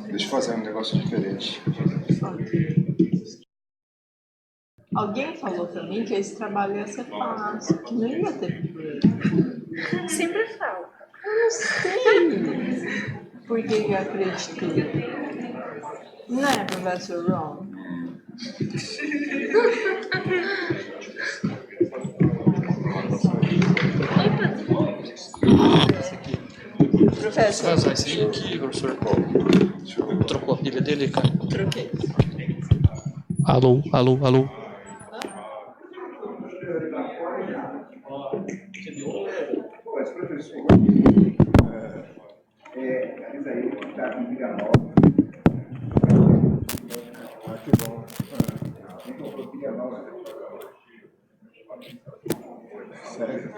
Deixa eu fazer um negócio diferente. Alguém falou pra mim que esse trabalho ia ser fácil, que não ia ter problema. Sempre falo. Eu não sei por que eu acreditei. Não é, professor Ron? Professor. Vazar esse aí aqui, professor. Trocou a pilha dele, cara? Troquei. Alô, alô, alô. Mas, professor, isso aí tá com pilha nova. Que bom. Quem comprou pilha nova? Sério?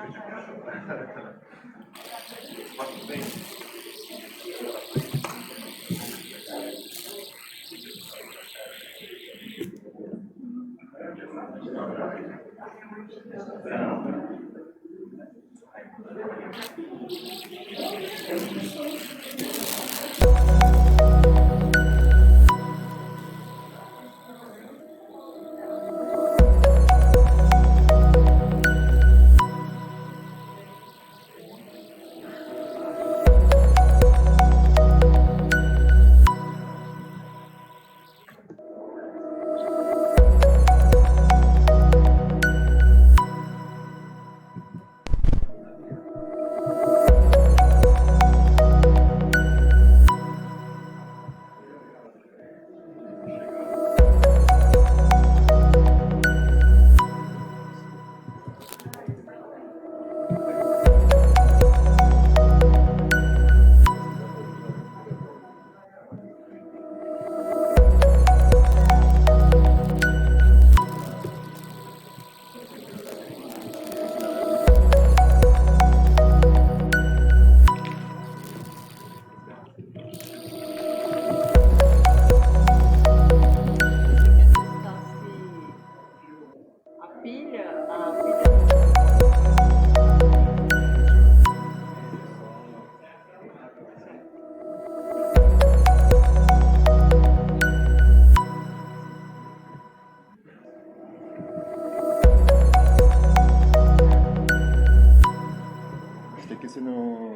Tem que ser no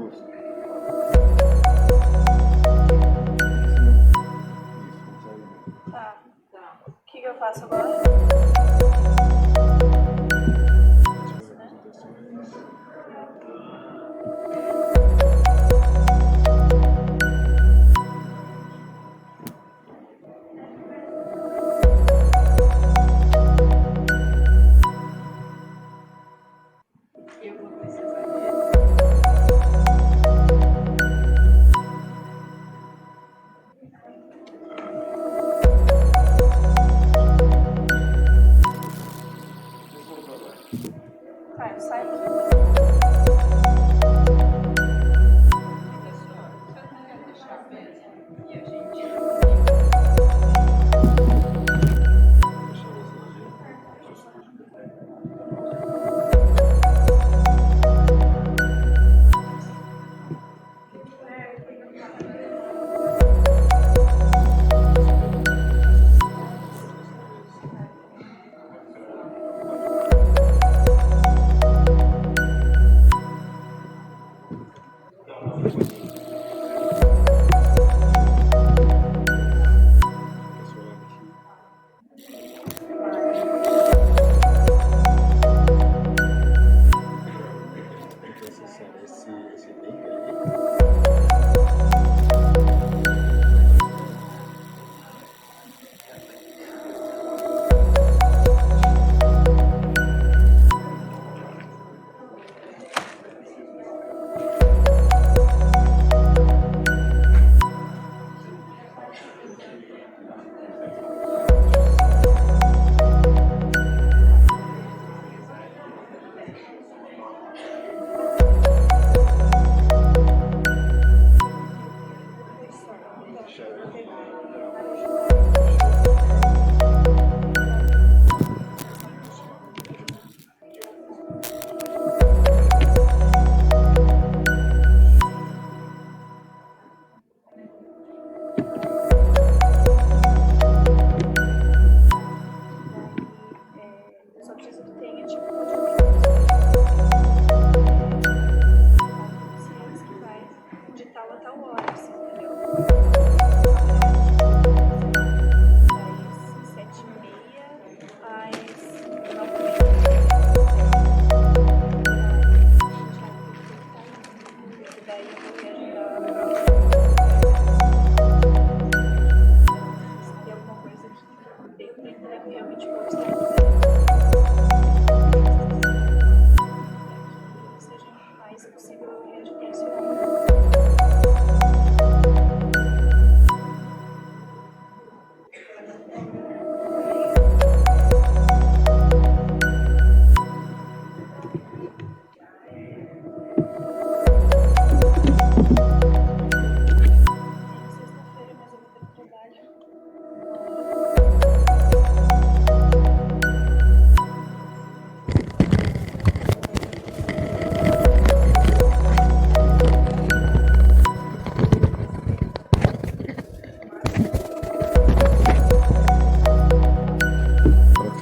rosto. Tá. O que eu faço agora? Eu vou precisar Tá, eu saio aqui.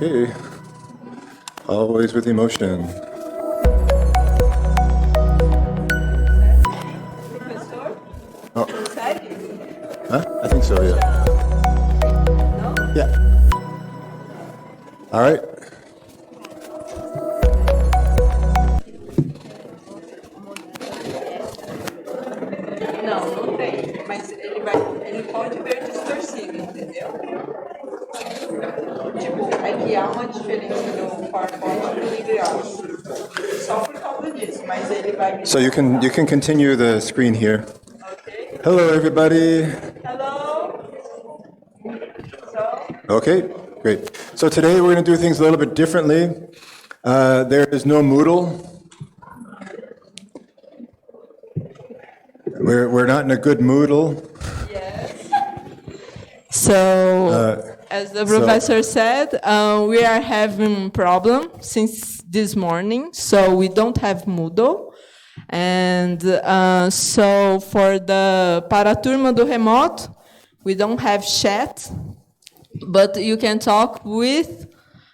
Okay. Always with emotion. Professor? Oh, Consegue? huh? I think so, yeah. Não? Yeah. All right. Não, não tem. Mas ele pode ver distorcido, entendeu? Tipo, é que há uma diferença do PowerPoint e do LibreOffice. Só por causa disso, mas ele vai... So you can continue the screen here. Ok. Hello, everybody. Hello. So, Okay, great. So today we're going to do things a little bit differently. There is no Moodle. We're not in a good Moodle. yes. So... As the professor said, we are having problem since this morning, so we don't have Moodle. And so for para a turma do remoto, we don't have chat, but you can talk with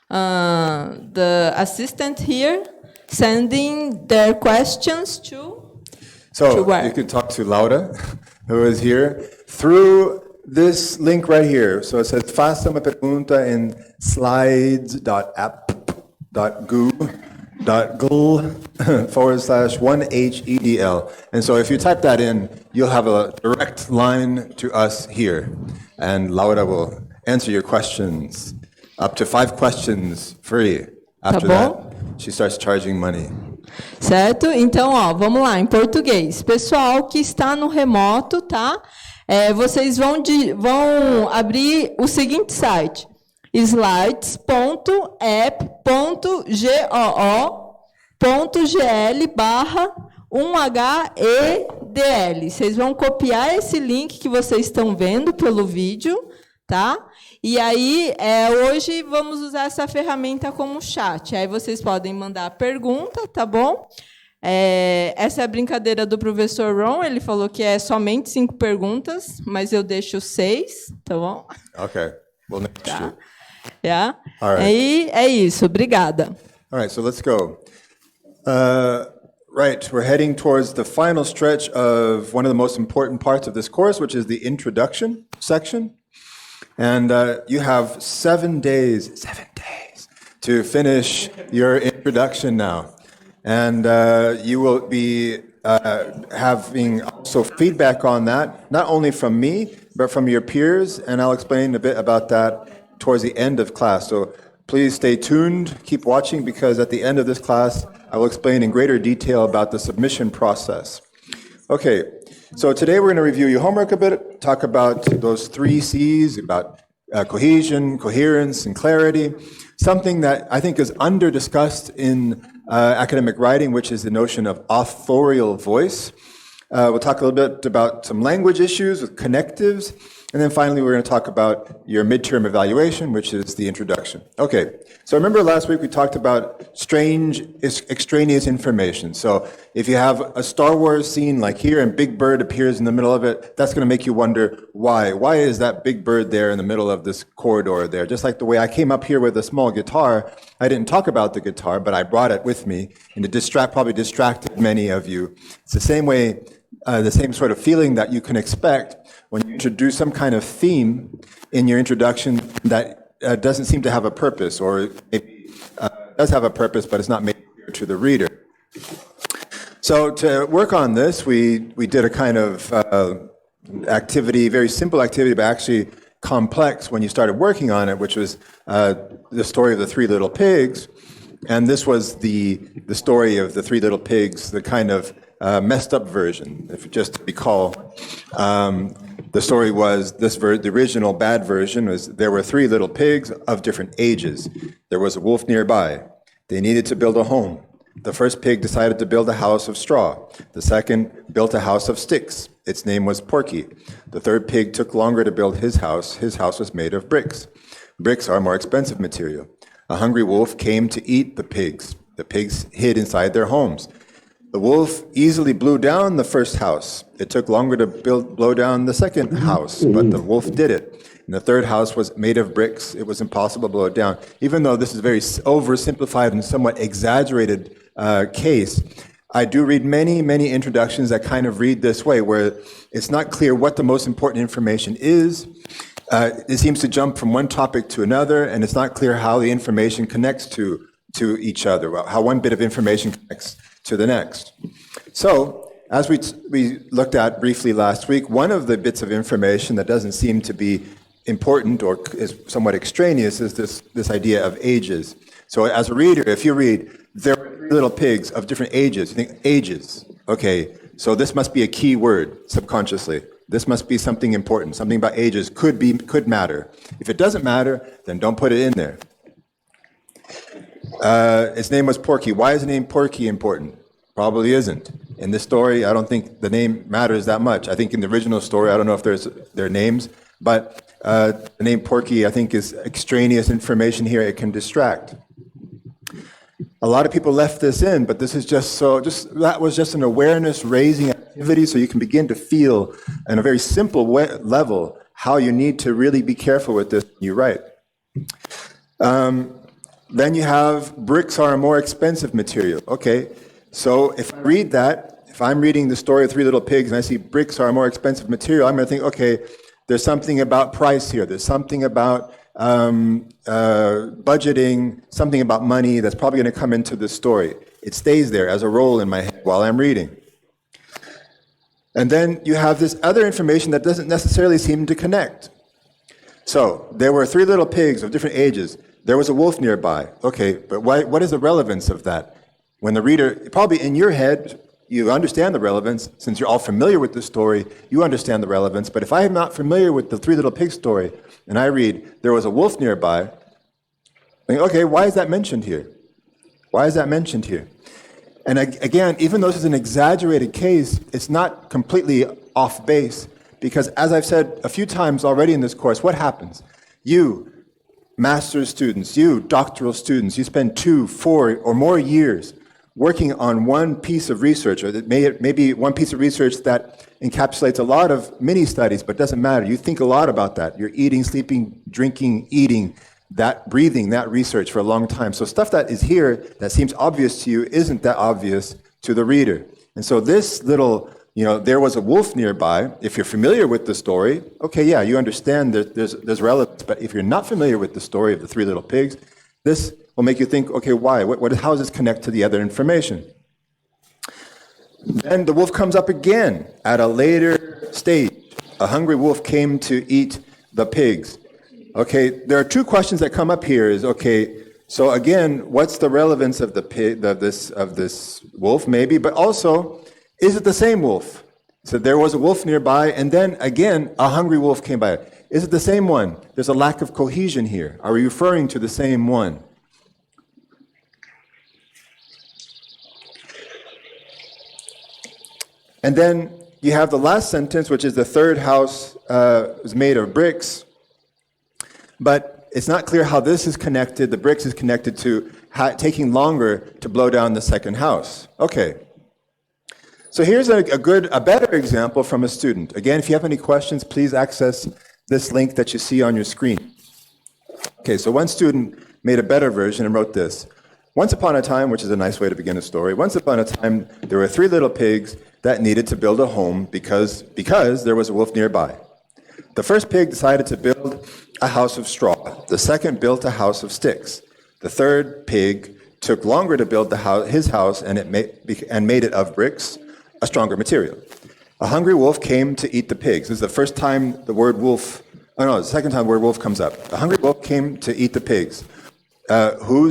the assistant here, sending their questions to where? You could talk to Laura, who is here, through this link right here. So it says, faça uma pergunta em slides.app.google.gl/1HEDL. And so if you type that in, you'll have a direct line to us here. And Laura will answer your questions. Up to 5 questions free. After that, she starts charging money. Certo? Então, ó, vamos lá, em português. Pessoal que está no remoto, tá? Vocês vão abrir o seguinte site, slides.app.goo.gl/1HEDL. Vocês vão copiar esse link que vocês estão vendo pelo vídeo, tá? E aí, hoje vamos usar essa ferramenta como chat. Aí vocês podem mandar pergunta, tá bom? Essa é a brincadeira do professor Ron. Ele falou que é somente 5 perguntas, mas eu deixo 6, tá bom? Okay. Well, next year. Yeah. All right. Aí é isso. Obrigada. All right, so let's go. Right, we're heading towards the final stretch of one of the most important parts of this course, which is the introduction section. And you have 7 days to finish your introduction now. And you will be having also feedback on that, not only from me, but from your peers, and I'll explain a bit about that towards the end of class. So please stay tuned, keep watching, because at the end of this class, I will explain in greater detail about the submission process. Okay, so today we're going to review your homework a bit, talk about those 3 C's, about cohesion, coherence, and clarity, something that I think is under-discussed in academic writing, which is the notion of authorial voice. We'll talk a little bit about some language issues with connectives, and then finally we're going to talk about your midterm evaluation, which is the introduction. Okay, so remember last week we talked about extraneous information. So if you have a Star Wars scene like here and Big Bird appears in the middle of it, that's going to make you wonder why. Why is that Big Bird there in the middle of this corridor there? Just like the way I came up here with a small guitar, I didn't talk about the guitar, but I brought it with me, and it probably distracted many of you. It's the same way, the same sort of feeling that you can expect when you introduce some kind of theme in your introduction that doesn't seem to have a purpose, or maybe does have a purpose, but it's not made clear to the reader. So to work on this, we did a kind of activity, very simple activity, but actually complex when you started working on it, which was the story of the Three Little Pigs. And this was the story of the Three Little Pigs, the kind of messed up version. If just to recall, the story was the original bad version was there were three little pigs of different ages. There was a wolf nearby. They needed to build a home. The first pig decided to build a house of straw. The second built a house of sticks. Its name was Porky. The third pig took longer to build his house. His house was made of bricks. Bricks are more expensive material. A hungry wolf came to eat the pigs. The pigs hid inside their homes. The wolf easily blew down the first house. It took longer to blow down the second house, but the wolf did it. And the third house was made of bricks. It was impossible to blow it down. Even though this is a very oversimplified and somewhat exaggerated case, I do read many, many introductions that kind of read this way, where it's not clear what the most important information is. It seems to jump from one topic to another, and it's not clear how the information connects to each other, how one bit of information connects to the next. So, as we looked at briefly last week, one of the bits of information that doesn't seem to be important or is somewhat extraneous is this idea of ages. So as a reader, if you read, there were three little pigs of different ages, you think, ages. Okay, so this must be a key word subconsciously. This must be something important. Something about ages could matter. If it doesn't matter, then don't put it in there. Its name was Porky. Why is the name Porky important? Probably isn't. In this story, I don't think the name matters that much. I think in the original story, I don't know if their names, but the name Porky, I think, is extraneous information here. It can distract. A lot of people left this in, but this is that was just an awareness-raising activity, so you can begin to feel, on a very simple level, how you need to really be careful with this when you write. Then you have bricks are a more expensive material. Okay, so if I read that, if I'm reading the story of Three Little Pigs and I see bricks are a more expensive material, I'm going to think, okay, there's something about price here. There's something about budgeting, something about money that's probably going to come into this story. It stays there as a role in my head while I'm reading. And then you have this other information that doesn't necessarily seem to connect. So there were three little pigs of different ages. There was a wolf nearby. Okay, but what is the relevance of that? When the reader, probably in your head, you understand the relevance. Since you're all familiar with the story, you understand the relevance. But if I am not familiar with the Three Little Pigs story, and I read, there was a wolf nearby, I think, okay, why is that mentioned here? Why is that mentioned here? And again, even though this is an exaggerated case, it's not completely off base, because as I've said a few times already in this course, what happens? You, master's students, you, doctoral students, you spend 2, 4, or more years working on one piece of research, or that maybe one piece of research that encapsulates a lot of mini-studies, but doesn't matter. You think a lot about that. You're eating, sleeping, drinking, eating, that breathing, that research for a long time. So stuff that is here that seems obvious to you isn't that obvious to the reader. And so this little, there was a wolf nearby. If you're familiar with the story, okay, yeah, you understand that there's relevance. But if you're not familiar with the story of the Three Little Pigs, this will make you think, okay, why? How does this connect to the other information? Then the wolf comes up again at a later stage. A hungry wolf came to eat the pigs. Okay, there are two questions that come up here. So again, what's the relevance of the pig of this wolf? Maybe, but also, is it the same wolf? So there was a wolf nearby, and then again, a hungry wolf came by. Is it the same one? There's a lack of cohesion here. Are we referring to the same one? And then you have the last sentence, which is the third house was made of bricks. But it's not clear how this is connected. The bricks is connected to taking longer to blow down the second house. Okay. So here's a better example from a student. Again, if you have any questions, please access this link that you see on your screen. Okay, so one student made a better version and wrote this. Once upon a time, which is a nice way to begin a story, once upon a time, there were three little pigs that needed to build a home because there was a wolf nearby. The first pig decided to build a house of straw. The second built a house of sticks. The third pig took longer to build his house and made it of bricks, a stronger material. A hungry wolf came to eat the pigs. This is the first time the word wolf Oh no, the second time the word wolf comes up. The hungry wolf came to eat the pigs. Who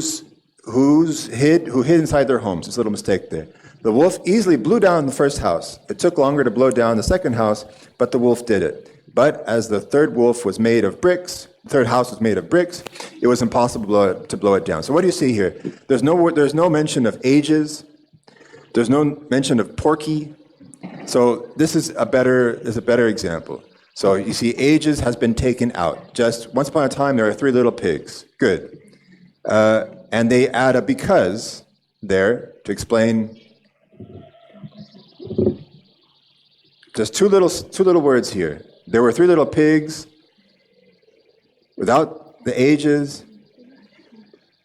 hid inside their homes? There's a little mistake there. The wolf easily blew down the first house. It took longer to blow down the second house, but the wolf did it. But as the third house was made of bricks, it was impossible to blow it down. So what do you see here? There's no mention of ages. There's no mention of Porky. So this is a better example. So you see, ages has been taken out. Just once upon a time, there are 3 little pigs. Good. And they add a because there to explain. Just two little words here. There were 3 little pigs without the ages,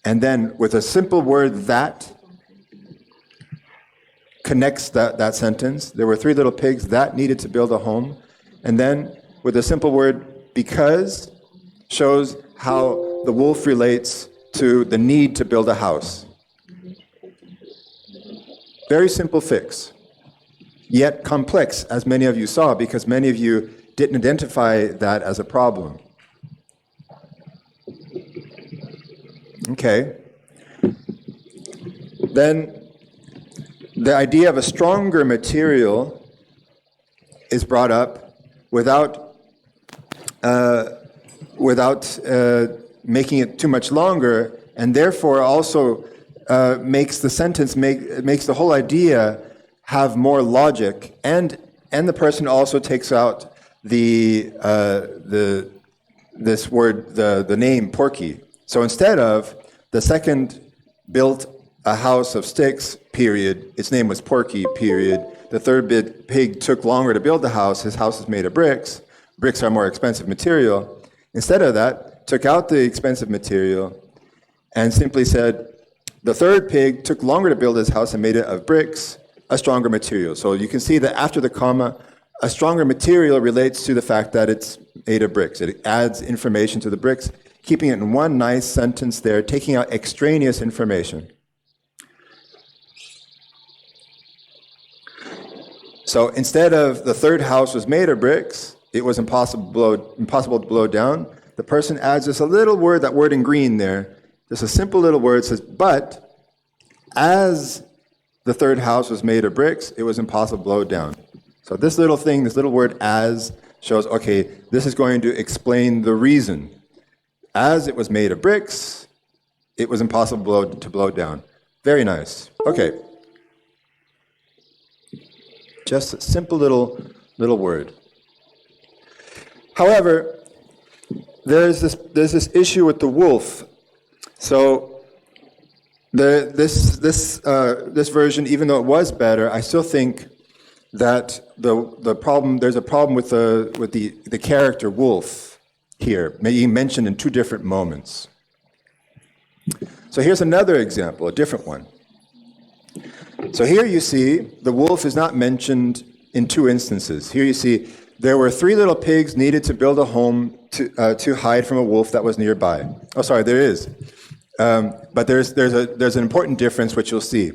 and then with a simple word that connects that sentence. There were 3 little pigs that needed to build a home, and then with a simple word because shows how the wolf relates to the need to build a house. Very simple fix, yet complex, as many of you saw, because many of you didn't identify that as a problem. Okay. Then the idea of a stronger material is brought up without making it too much longer, and therefore also makes the sentence makes the whole idea have more logic, and the person also takes out the name Porky. So instead of the second built a house of sticks, period, its name was Porky, period. The third pig took longer to build the house. His house is made of bricks. Bricks are more expensive material. Instead of that, took out the expensive material and simply said, the third pig took longer to build his house and made it of bricks, a stronger material. So you can see that after the comma, a stronger material relates to the fact that it's made of bricks. It adds information to the bricks, keeping it in one nice sentence there, taking out extraneous information. So instead of the third house was made of bricks, it was impossible to blow down, the person adds just a little word, that word in green there, just a simple little word, says, but as the third house was made of bricks, it was impossible to blow down. So this little thing, this little word as, shows, okay, this is going to explain the reason. As it was made of bricks, it was impossible to blow down. Very nice. Okay. Just a simple little word. However, there's this issue with the wolf. So this version, even though it was better, I still think that there's a problem with the character wolf here, being mentioned in 2 different moments. So here's another example, a different one. So here you see the wolf is not mentioned in 2 instances. Here you see there were 3 little pigs needed to build a home to hide from a wolf that was nearby. Oh, sorry, there is. But there's an important difference, which you'll see.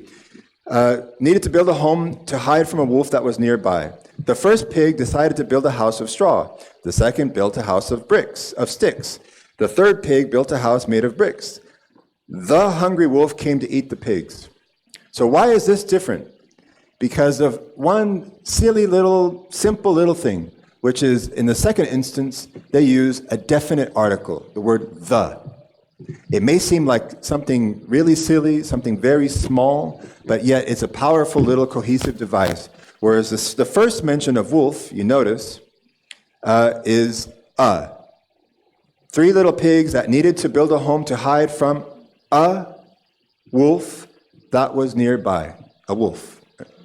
Needed to build a home to hide from a wolf that was nearby. The first pig decided to build a house of straw. The second built a house of sticks. The third pig built a house made of bricks. The hungry wolf came to eat the pigs. So why is this different? Because of one simple little thing, which is in the second instance, they use a definite article, the word the. It may seem like something really silly, something very small, but yet it's a powerful little cohesive device. Whereas the first mention of wolf, you notice, is a. 3 little pigs that needed to build a home to hide from a wolf that was nearby. A wolf.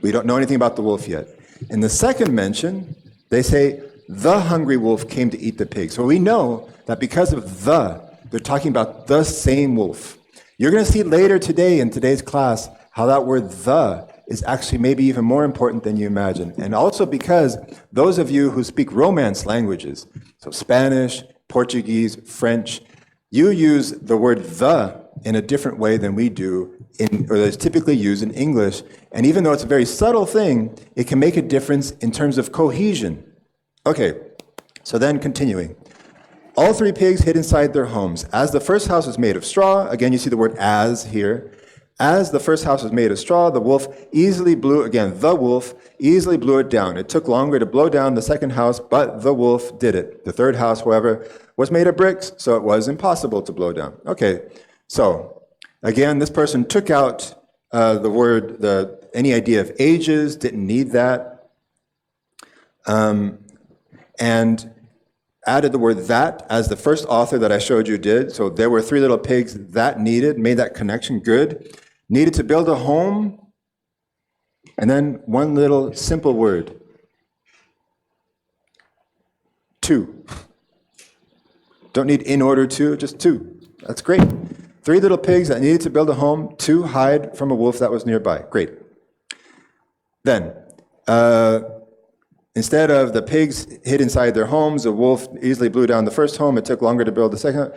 We don't know anything about the wolf yet. In the second mention, they say, the hungry wolf came to eat the pig. So we know that because of they're talking about the same wolf. You're going to see later today in today's class how that word the is actually maybe even more important than you imagine. And also because those of you who speak Romance languages, so Spanish, Portuguese, French, you use the word the in a different way than we do, or that's typically used in English. And even though it's a very subtle thing, it can make a difference in terms of cohesion. Okay, so then continuing. All three pigs hid inside their homes. As the first house was made of straw, again you see the word as here. As the first house was made of straw, the wolf easily blew it down. It took longer to blow down the second house, but the wolf did it. The third house, however, was made of bricks, so it was impossible to blow down. Okay, so again, this person took out any idea of ages, didn't need that, and added the word that, as the first author that I showed you did. So there were three little pigs that made that connection good. Needed to build a home, and then one little simple word. To. Don't need in order to, just to. That's great. Three little pigs that needed to build a home to hide from a wolf that was nearby. Great. Then, instead of the pigs hid inside their homes, the wolf easily blew down the first home. It took longer to build the second.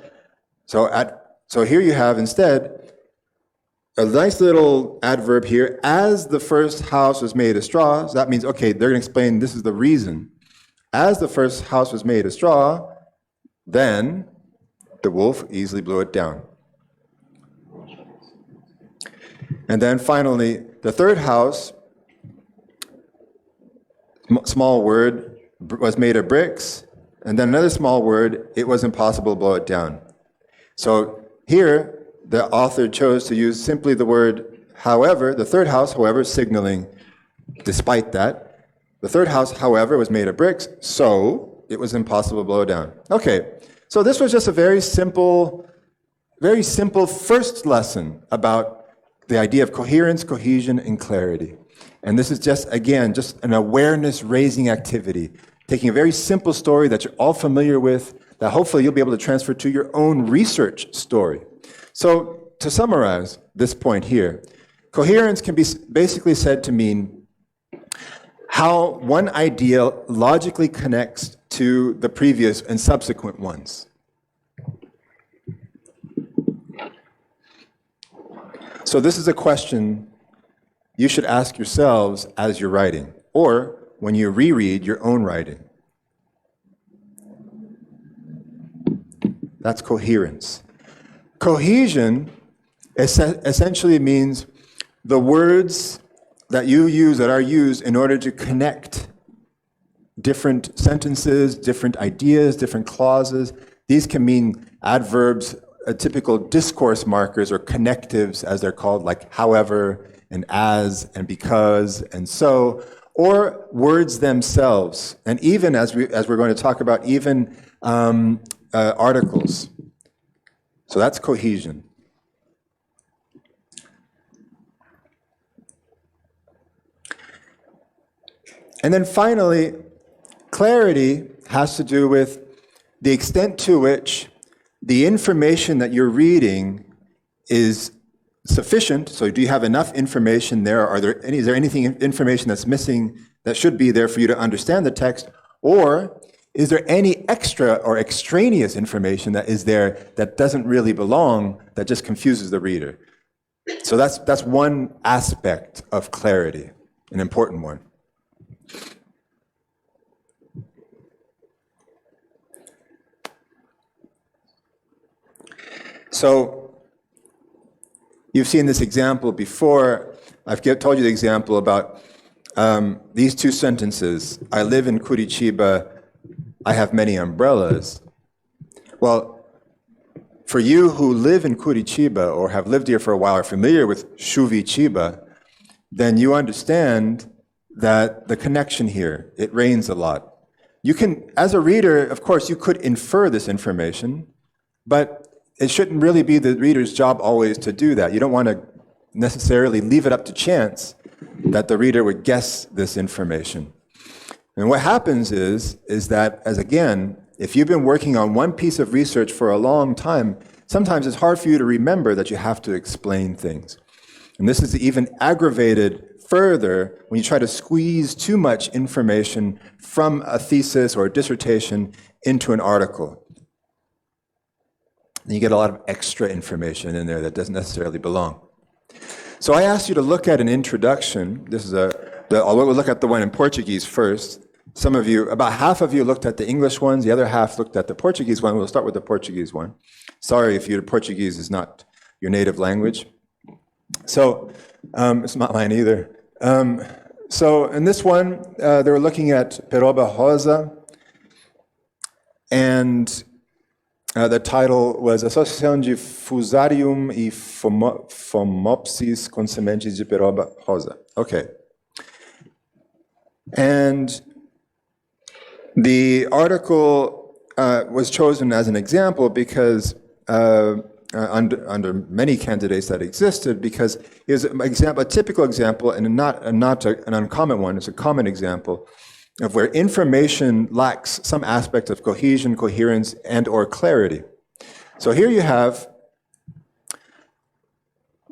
So here you have instead a nice little adverb here. As the first house was made of straw, so that means, okay, they're going to explain this is the reason. As the first house was made of straw, then the wolf easily blew it down. And then finally, the third house, small word, was made of bricks, and then another small word, it was impossible to blow it down. So here, the author chose to use simply the word however, the third house, however, signaling despite that. The third house, however, was made of bricks, so it was impossible to blow it down. Okay, so this was just a very simple first lesson about the idea of coherence, cohesion, and clarity. And this is just, again, just an awareness-raising activity, taking a very simple story that you're all familiar with, that hopefully you'll be able to transfer to your own research story. So, to summarize this point here, coherence can be basically said to mean how one idea logically connects to the previous and subsequent ones. So this is a question you should ask yourselves as you're writing, or when you reread your own writing. That's coherence. Cohesion essentially means the words that you use, that are used in order to connect different sentences, different ideas, different clauses. These can mean adverbs, typical discourse markers or connectives, as they're called, like however, and as, and because, and so, or words themselves. And even, as we're going to talk about, even articles. So that's cohesion. And then finally, clarity has to do with the extent to which the information that you're reading is sufficient. So do you have enough information there? Is there anything information that's missing that should be there for you to understand the text? Or is there any extra or extraneous information that is there that doesn't really belong, that just confuses the reader? So that's one aspect of clarity, an important one. So you've seen this example before. I've told you the example about these two sentences. I live in Curitiba. I have many umbrellas. Well, for you who live in Curitiba or have lived here for a while, are familiar with Chuvitiba, then you understand that the connection here, it rains a lot. You can, as a reader, of course, you could infer this information, but it shouldn't really be the reader's job always to do that. You don't want to necessarily leave it up to chance that the reader would guess this information. And what happens is that, as again, if you've been working on one piece of research for a long time, sometimes it's hard for you to remember that you have to explain things. And this is even aggravated further when you try to squeeze too much information from a thesis or a dissertation into an article. And you get a lot of extra information in there that doesn't necessarily belong. So I asked you to look at an introduction. This is we'll look at the one in Portuguese first. some of you, about half of you looked at the English ones, the other half looked at the Portuguese one. We'll start with the Portuguese one. Sorry if your Portuguese is not your native language. So, it's not mine either. So in this one, they were looking at Peroba Rosa, and the title was Associação de Fusarium e Phomopsis com sementes de Peroba Rosa. Okay. And the article was chosen as an example because under many candidates that existed, because it was an example, a typical example, and not an uncommon one. It's a common example of where information lacks some aspect of cohesion, coherence, and or clarity. So here you have,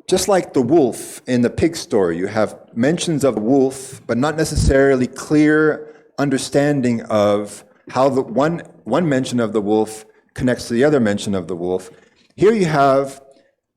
just like the wolf in the pig story, you have mentions of the wolf, but not necessarily clear understanding of how the one mention of the wolf connects to the other mention of the wolf. Here you have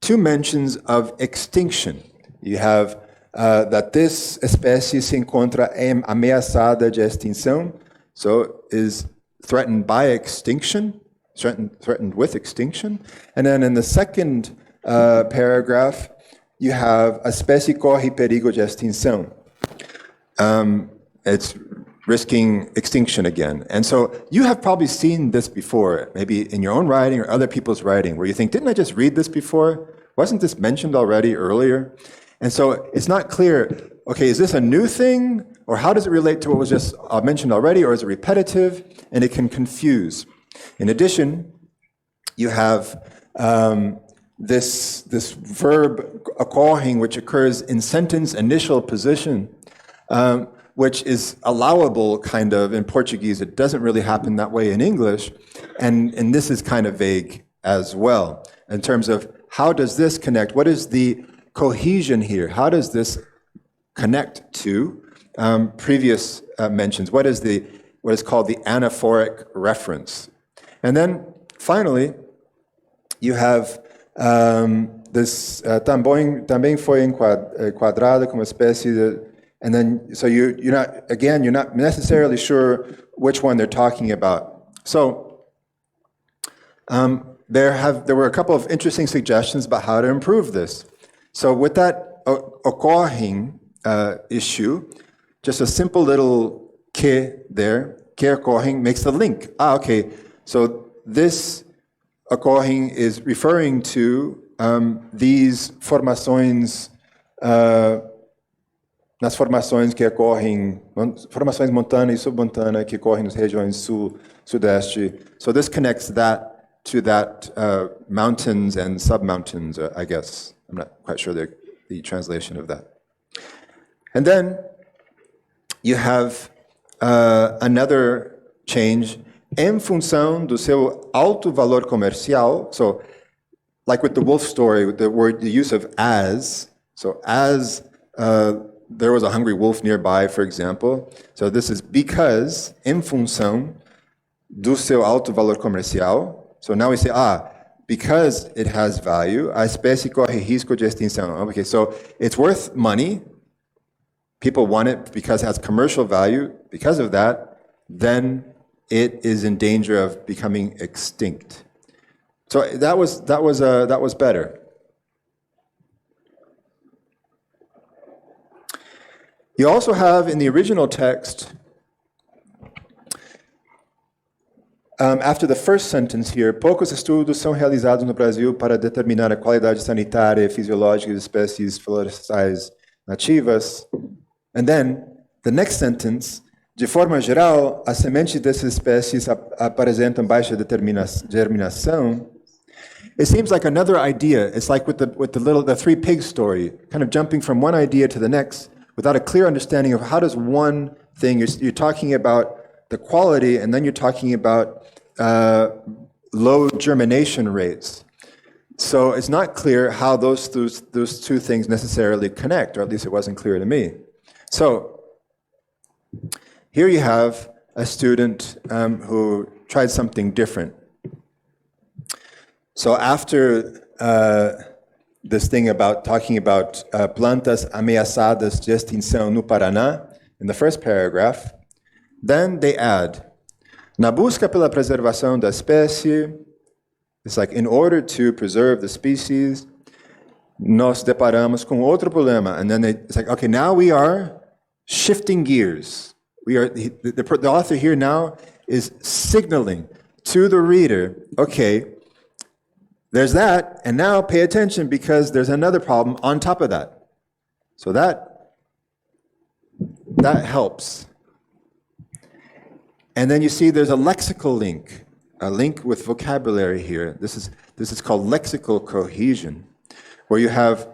two mentions of extinction. You have that this espécie se encontra ameaçada de extinção, so is threatened by extinction, threatened with extinction. And then in the second paragraph, you have a espécie corre perigo de extinção. It's risking extinction again. And so you have probably seen this before, maybe in your own writing or other people's writing, where you think, didn't I just read this before? Wasn't this mentioned already earlier? And so it's not clear, okay, is this a new thing? Or how does it relate to what was just mentioned already? Or is it repetitive? And it can confuse. In addition, you have this verb ocorrendo, which occurs in sentence initial position, which is allowable kind of in Portuguese. It doesn't really happen that way in English. And this is kind of vague as well in terms of how does this connect? What is the cohesion here? How does this connect to previous mentions? What is called the anaphoric reference? And then finally, you have this também foi enquadrada como espécie de. And then, so you're not necessarily sure which one they're talking about. So there were a couple of interesting suggestions about how to improve this. So with that ocorrendo issue, just a simple little que there, que ocorrendo makes the link. Okay, so this ocorrendo is referring to these formações, nas formações que ocorrem, formações montana e submontana que ocorrem nas regiões sul, sudeste. So this connects that to that mountains and sub-mountains, I guess. I'm not quite sure the translation of that. And then you have another change, em função do seu alto valor comercial. So like with the wolf story, the use of as, so as there was a hungry wolf nearby, for example. So this is because, em função do seu alto valor comercial. So now we say, because it has value, a espécie corre risco de extinção. Okay, so it's worth money. People want it because it has commercial value. Because of that, then it is in danger of becoming extinct. So that was better. You also have in the original text, after the first sentence here, poucos estudos são realizados no Brasil para determinar a qualidade sanitária e fisiológica de espécies florestais nativas. And then, the next sentence, de forma geral, as sementes dessas espécies apresentam baixa germinação. It seems like another idea. It's like with the three pigs story, kind of jumping from one idea to the next without a clear understanding of how does one thing, you're talking about the quality, and then you're talking about low germination rates. So it's not clear how those two things necessarily connect, or at least it wasn't clear to me. So here you have a student who tried something different. So after this thing about talking about plantas ameaçadas de extinção no Paraná, in the first paragraph, Then they add, na busca pela preservação da espécie, it's like, in order to preserve the species, nós deparamos com outro problema. And then it's like, okay, now we are shifting gears. The author here now is signaling to the reader, okay, there's that, and now pay attention because there's another problem on top of that. So that helps. And then you see there's a lexical link, a link with vocabulary here. This is called lexical cohesion, where you have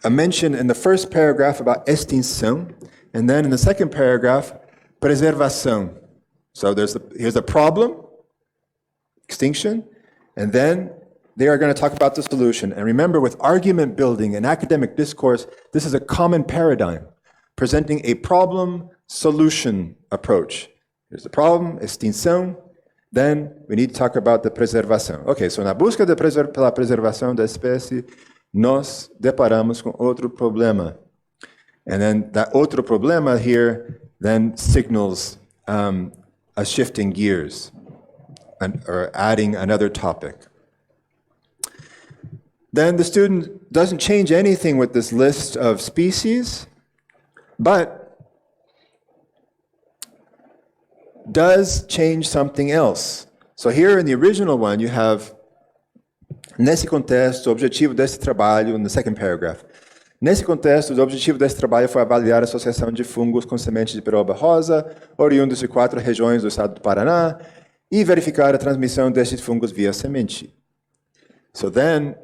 a mention in the first paragraph about extinção, and then in the second paragraph, preservação. So here's a problem, extinction, and then they are going to talk about the solution. And remember, with argument building and academic discourse, this is a common paradigm, presenting a problem-solution approach. Here's the problem, extinção, then we need to talk about the preservação. Okay, so na busca pela preservação da espécie, nós deparamos com outro problema. And then that outro problema here then signals a shifting gears, or adding another topic. Then the student doesn't change anything with this list of species, but does change something else. So here in the original one, you have, nesse contexto, o objetivo desse trabalho, in the second paragraph, nesse contexto, o objetivo desse trabalho foi avaliar a associação de fungos com sementes de peroba rosa, oriundos de 4 regiões do estado do Paraná, e verificar a transmissão destes fungos via semente. So then,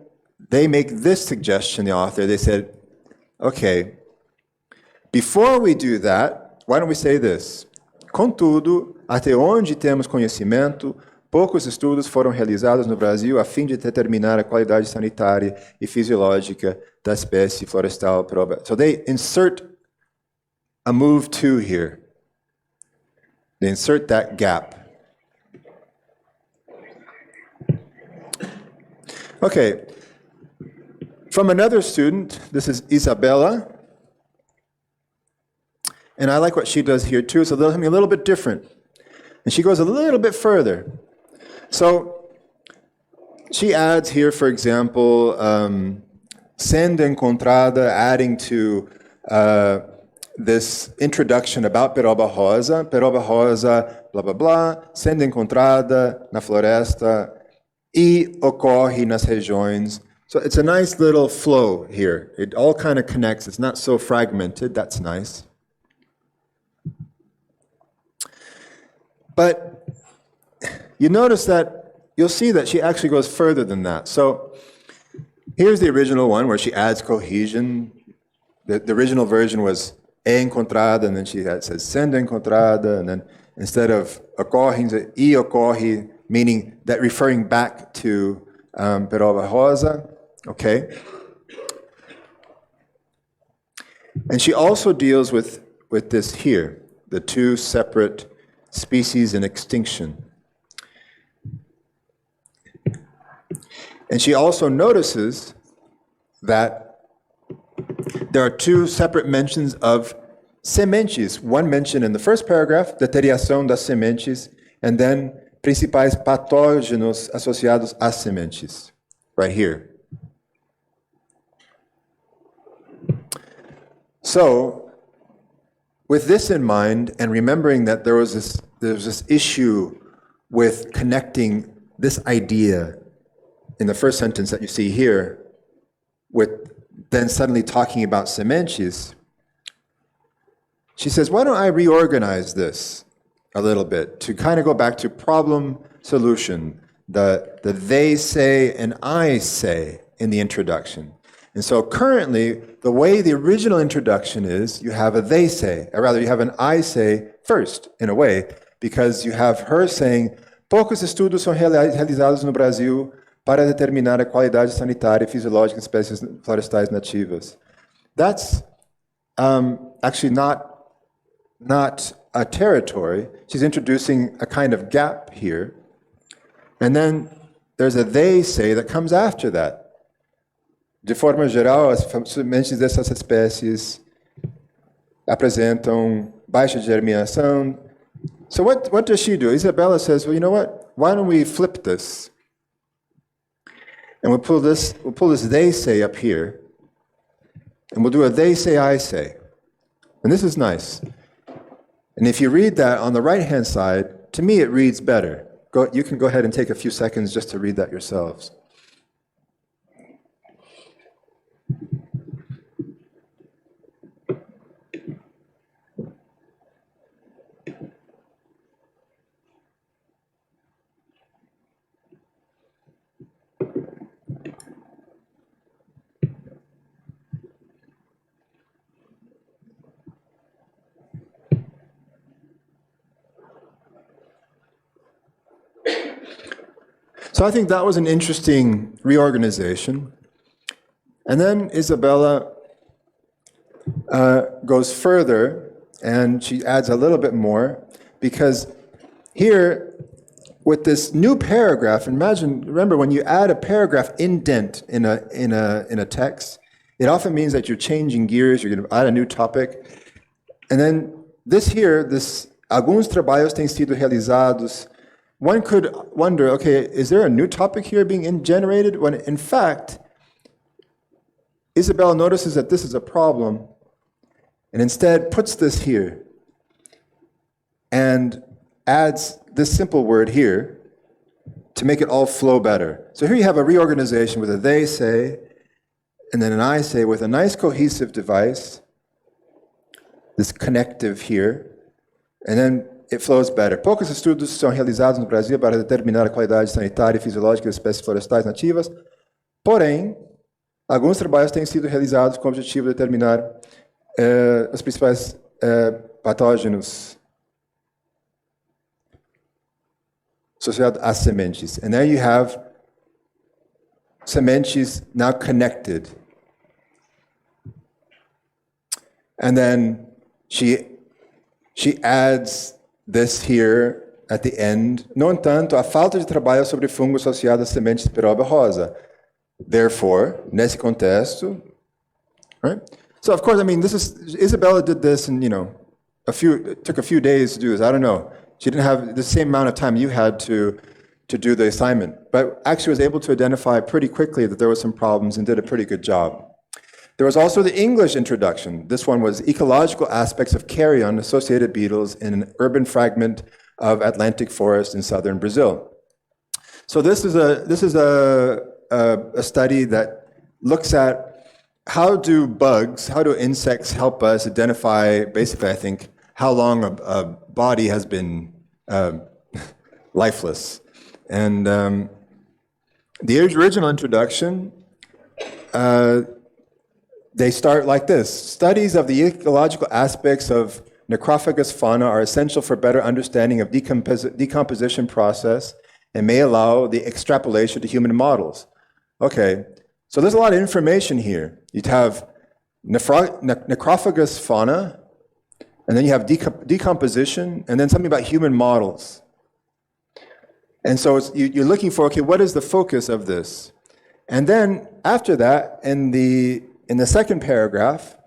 they make this suggestion, the author, they said, okay, before we do that, why don't we say this? Contudo, até onde temos conhecimento, poucos estudos foram realizados no Brasil a fim de determinar a qualidade sanitária e fisiológica da espécie florestal peroba. So they insert a move to here. They insert that gap. Okay. From another student, this is Isabella. And I like what she does here too, so they'll be a little bit different. And she goes a little bit further. So she adds here, for example, sendo encontrada, adding to this introduction about peroba rosa, blah, blah, blah, sendo encontrada na floresta e ocorre nas regiões. So it's a nice little flow here. It all kind of connects. It's not so fragmented. That's nice. But you notice that, you'll see that she actually goes further than that. So here's the original one where she adds cohesion. The original version was encontrada, and then she says sendo encontrada, and then instead of ocorre, e ocorre, meaning that referring back to peroba rosa. Okay? And she also deals with this here, the 2 separate species in extinction. And she also notices that there are 2 separate mentions of sementes. One mention in the first paragraph, deterioração das sementes, and then principais patógenos associados às sementes, right here. So, with this in mind, and remembering that there was this issue with connecting this idea in the first sentence that you see here, with then suddenly talking about sementes, she says, why don't I reorganize this a little bit to kind of go back to problem solution, the they say and I say in the introduction. And so currently, the way the original introduction is, you have a they say, or rather you have an I say first, in a way, because you have her saying, poucos estudos são realizados no Brasil para determinar a qualidade sanitária e fisiológica de espécies florestais nativas. That's actually not a territory. She's introducing a kind of gap here. And then there's a they say that comes after that. De forma geral, as sementes dessas espécies apresentam baixa germinação, So what does she do? Isabella says, well, you know what? Why don't we flip this? And we'll pull this they say up here, and we'll do a they say, I say. And this is nice. And if you read that on the right-hand side, to me it reads better. You can go ahead and take a few seconds just to read that yourselves. So I think that was an interesting reorganization. And then Isabella goes further, and she adds a little bit more, because here, with this new paragraph, remember when you add a paragraph indent in a text, it often means that you're changing gears, you're going to add a new topic. And then this here, this alguns trabalhos têm sido realizados. One could wonder, okay, is there a new topic here being generated? When in fact, Isabella notices that this is a problem and instead puts this here and adds this simple word here to make it all flow better. So here you have a reorganization with a they say and then an I say with a nice cohesive device, this connective here, and then it flows better. Poucos estudos são realizados no Brasil para determinar a qualidade sanitária e fisiológica das espécies florestais nativas, porém, alguns trabalhos têm sido realizados com o objetivo de determinar os principais patógenos associados às sementes. And there you have sementes now connected. And then she adds this here at the end. No entanto, a falta de trabalho sobre fungo associado às sementes de peroba rosa. Therefore, nesse contexto, right? So of course, I mean, Isabella did this, and it took a few days to do this. I don't know. She didn't have the same amount of time you had to do the assignment, but actually was able to identify pretty quickly that there were some problems and did a pretty good job. There was also the English introduction. This one was ecological aspects of carrion associated beetles in an urban fragment of Atlantic forest in southern Brazil. So this is a study that looks at how do insects help us identify, basically, I think, how long a body has been lifeless. And the original introduction, they start like this. Studies of the ecological aspects of necrophagous fauna are essential for better understanding of decomposition process and may allow the extrapolation to human models. Okay, so there's a lot of information here. You'd have necrophagous fauna, and then you have decomposition, and then something about human models. And so you're looking for, okay, what is the focus of this? And then after that, in the second paragraph,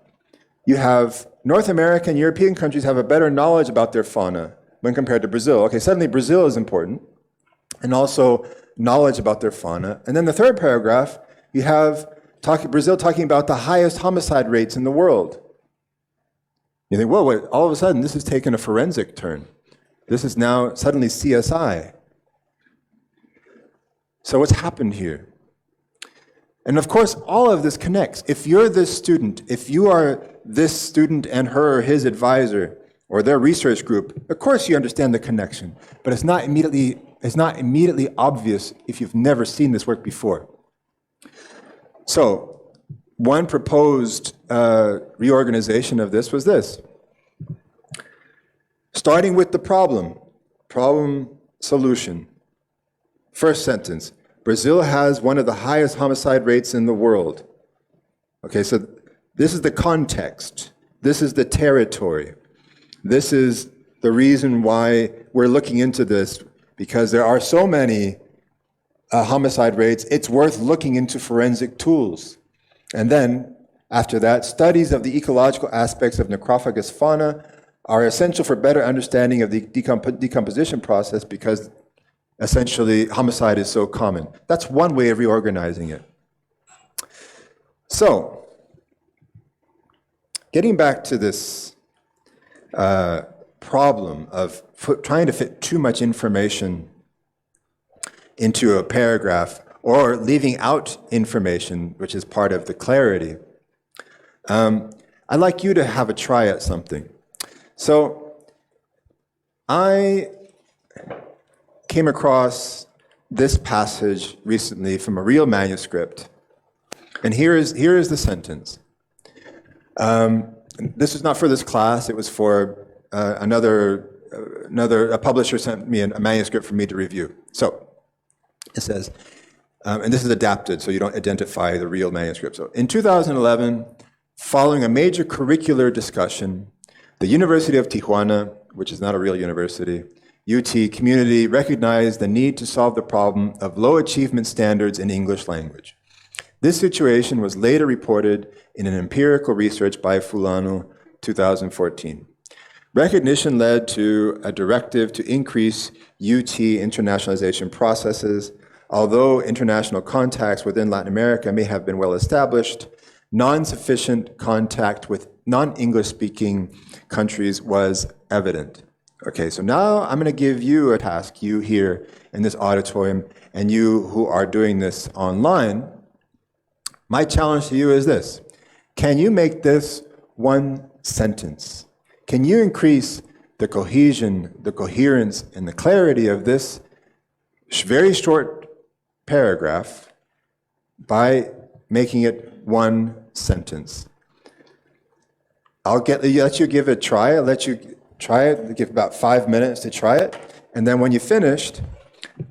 you have North American and European countries have a better knowledge about their fauna when compared to Brazil. Okay, suddenly Brazil is important, and also knowledge about their fauna. And then the third paragraph, you have Brazil talking about the highest homicide rates in the world. You think, whoa, wait, all of a sudden this has taken a forensic turn. This is now suddenly CSI. So what's happened here? And of course, all of this connects. If you're this student, if you are this student and her or his advisor or their research group, of course you understand the connection, but it's not immediately obvious if you've never seen this work before. So, one proposed reorganization of this was this. Starting with the problem solution. First sentence. Brazil has one of the highest homicide rates in the world. Okay, so this is the context. This is the territory. This is the reason why we're looking into this, because there are so many homicide rates, it's worth looking into forensic tools. And then, after that, studies of the ecological aspects of necrophagous fauna are essential for better understanding of the decomposition process because essentially homicide is so common. That's one way of reorganizing it. So, getting back to this problem of trying to fit too much information into a paragraph or leaving out information, which is part of the clarity, I'd like you to have a try at something. So, I came across this passage recently from a real manuscript, and here is the sentence. This is not for this class, it was for a publisher sent me a manuscript for me to review. So, it says, and this is adapted so you don't identify the real manuscript. So, in 2011, following a major curricular discussion, the University of Tijuana, which is not a real university, UT community recognized the need to solve the problem of low achievement standards in English language. This situation was later reported in an empirical research by Fulano, 2014. Recognition led to a directive to increase UT internationalization processes. Although international contacts within Latin America may have been well established, non-sufficient contact with non-English speaking countries was evident. Okay, so now I'm going to give you a task, you here in this auditorium, and you who are doing this online. My challenge to you is this. Can you make this one sentence? Can you increase the cohesion, the coherence, and the clarity of this very short paragraph by making it one sentence? I'll let you give it a try. I'll let you try it, give about 5 minutes to try it, and then when you're finished,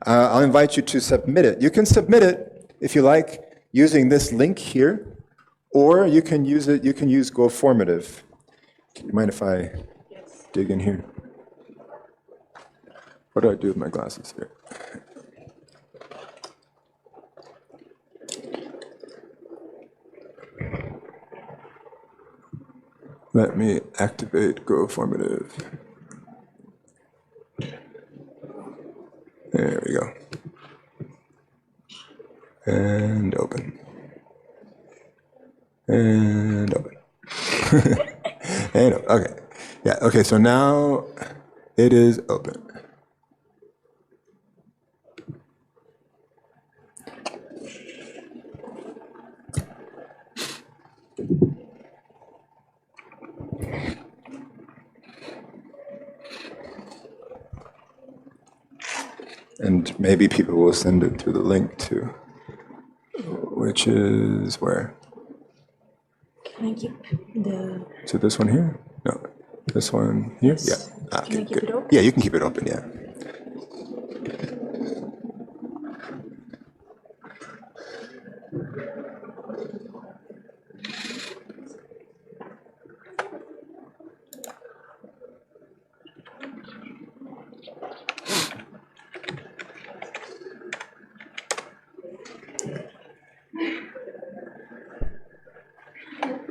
I'll invite you to submit it. You can submit it, if you like, using this link here, or you can use Go Formative. Do you mind if I dig in here? What do I do with my glasses here? Let me activate Go Formative. There we go. And open. And open. And open. Okay. Yeah, okay, so now it is open. And maybe people will send it through the link too, which is where? Can I keep the... So this one here? No, this one here? Yes. Yeah. Can I keep it open? Yeah, you can keep it open, yeah.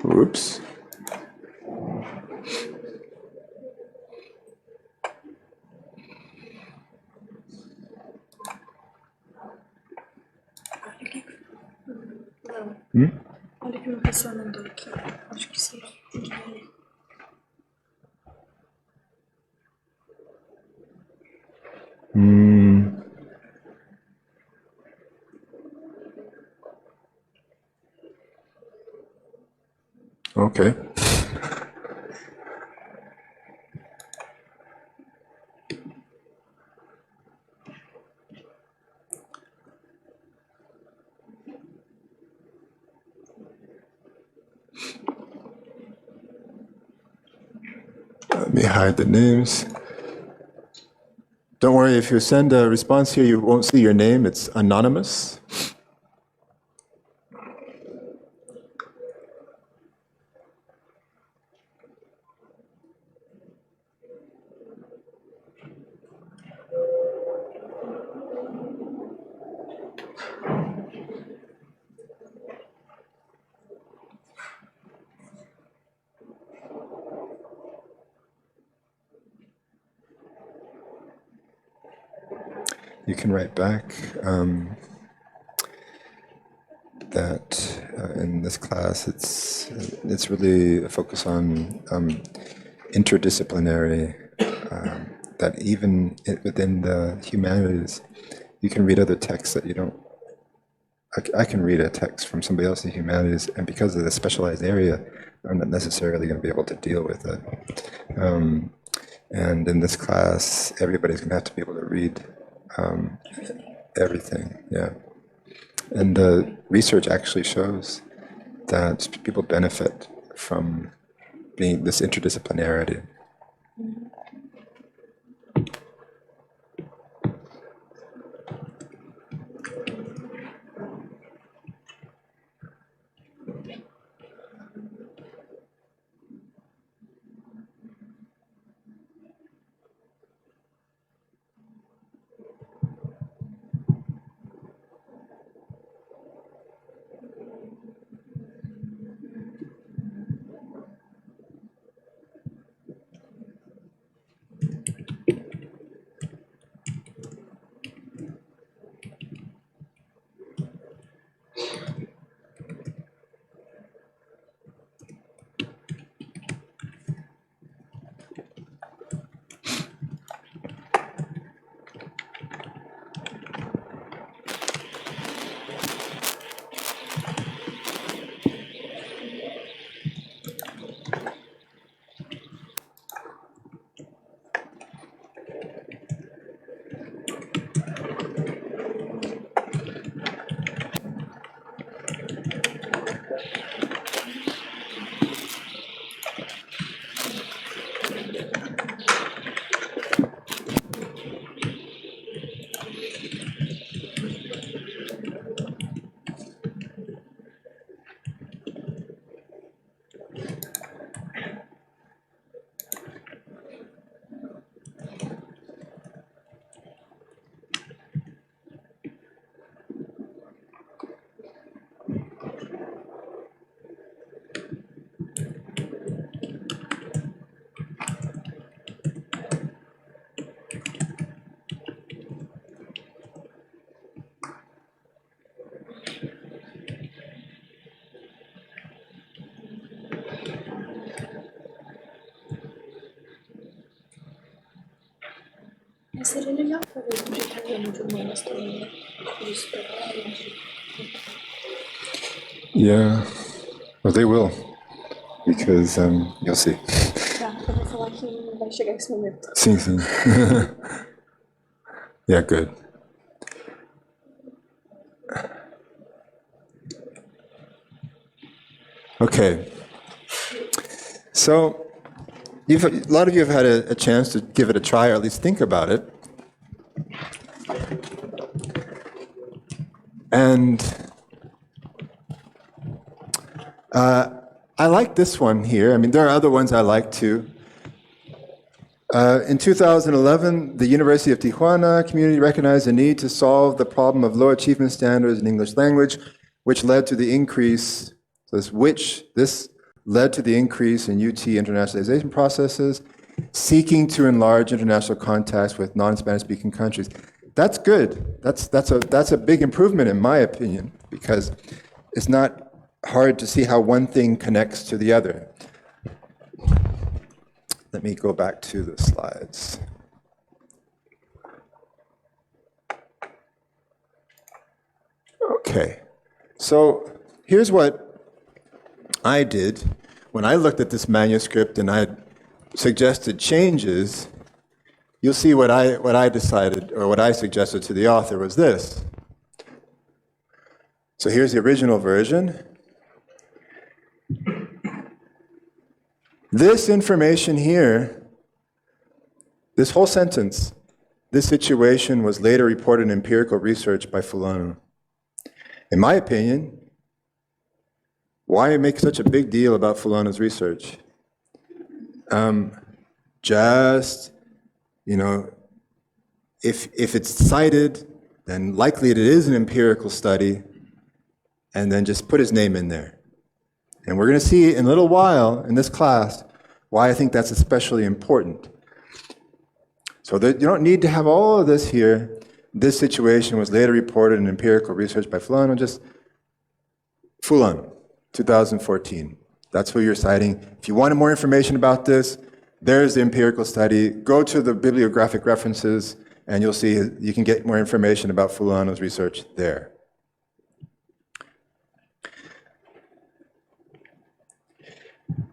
Oops. Olha que uma pessoa mandou aqui. Acho que sim. Tem que ler. Okay. Let me hide the names. Don't worry, if you send a response here, you won't see your name. It's anonymous. you can write back that in this class it's really a focus on interdisciplinary, that even within the humanities, you can read other texts that you don't. I can read a text from somebody else in the humanities, and because of the specialized area, I'm not necessarily going to be able to deal with it. And in this class, everybody's going to have to be able to read everything. Yeah. And the research actually shows that people benefit from being this interdisciplinarity. Seria legal fazer um de de humanas também, né? Por isso que Yeah, well, they will, because you'll see. Tá, eu vou falar que não vai chegar esse momento. Sim, sim. Yeah, good. Okay. So, a lot of you have had a chance to give it a try, or at least think about it. And I like this one here. I mean, there are other ones I like too. In 2011, the University of Tijuana community recognized the need to solve the problem of low achievement standards in English language, which led to the increase, this led to the increase in UT internationalization processes, seeking to enlarge international contacts with non-Spanish speaking countries. That's good. That's a big improvement in my opinion, because it's not hard to see how one thing connects to the other. Let me go back to the slides. Okay, so here's what I did when I looked at this manuscript and I suggested changes. You'll see what I decided, or what I suggested to the author was this. So here's the original version. This information here, this whole sentence, this situation was later reported in empirical research by Fulano. In my opinion, why make such a big deal about Fulano's research? Just, you know, if it's cited, then likely it is an empirical study, and then just put his name in there. And we're going to see in a little while in this class why I think that's especially important. So that you don't need to have all of this here, This situation was later reported in empirical research by Fulano, just Fulano, 2014. That's who you're citing. If you wanted more information about this, there's the empirical study. Go to the bibliographic references, and you'll see you can get more information about Fulano's research there.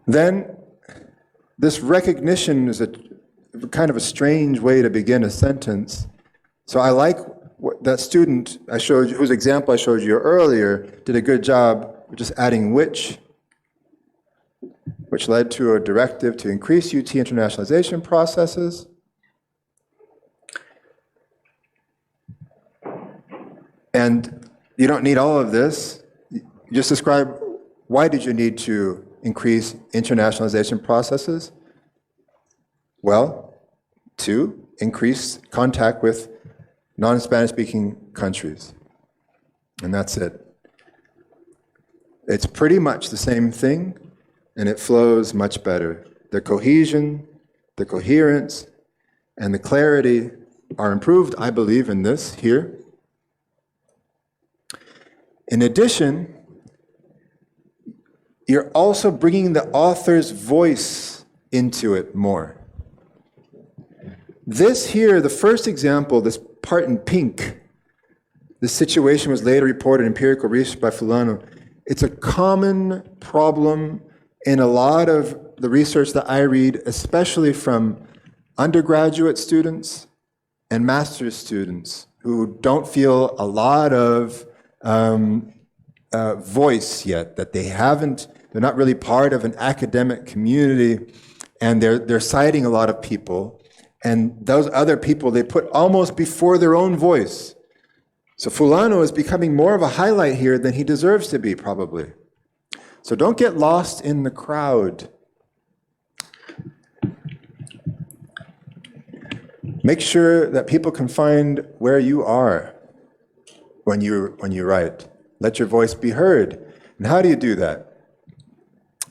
Then, this recognition is a kind of a strange way to begin a sentence. So I like that student I showed you, whose example I showed you earlier, did a good job of just adding which led to a directive to increase UT internationalization processes. And you don't need all of this. You just describe why did you need to increase internationalization processes? Well, to increase contact with non-Spanish speaking countries. And that's it. It's pretty much the same thing, and it flows much better. The cohesion, the coherence, and the clarity are improved, I believe, in this here. In addition, you're also bringing the author's voice into it more. This here, the first example, this part in pink, this situation was later reported in empirical research by Fulano. It's a common problem in a lot of the research that I read, especially from undergraduate students and master's students who don't feel a lot of voice yet, that they're not really part of an academic community, and they're citing a lot of people, and those other people they put almost before their own voice. So Fulano is becoming more of a highlight here than he deserves to be, probably. So don't get lost in the crowd. Make sure that people can find where you are when you write. Let your voice be heard. And how do you do that?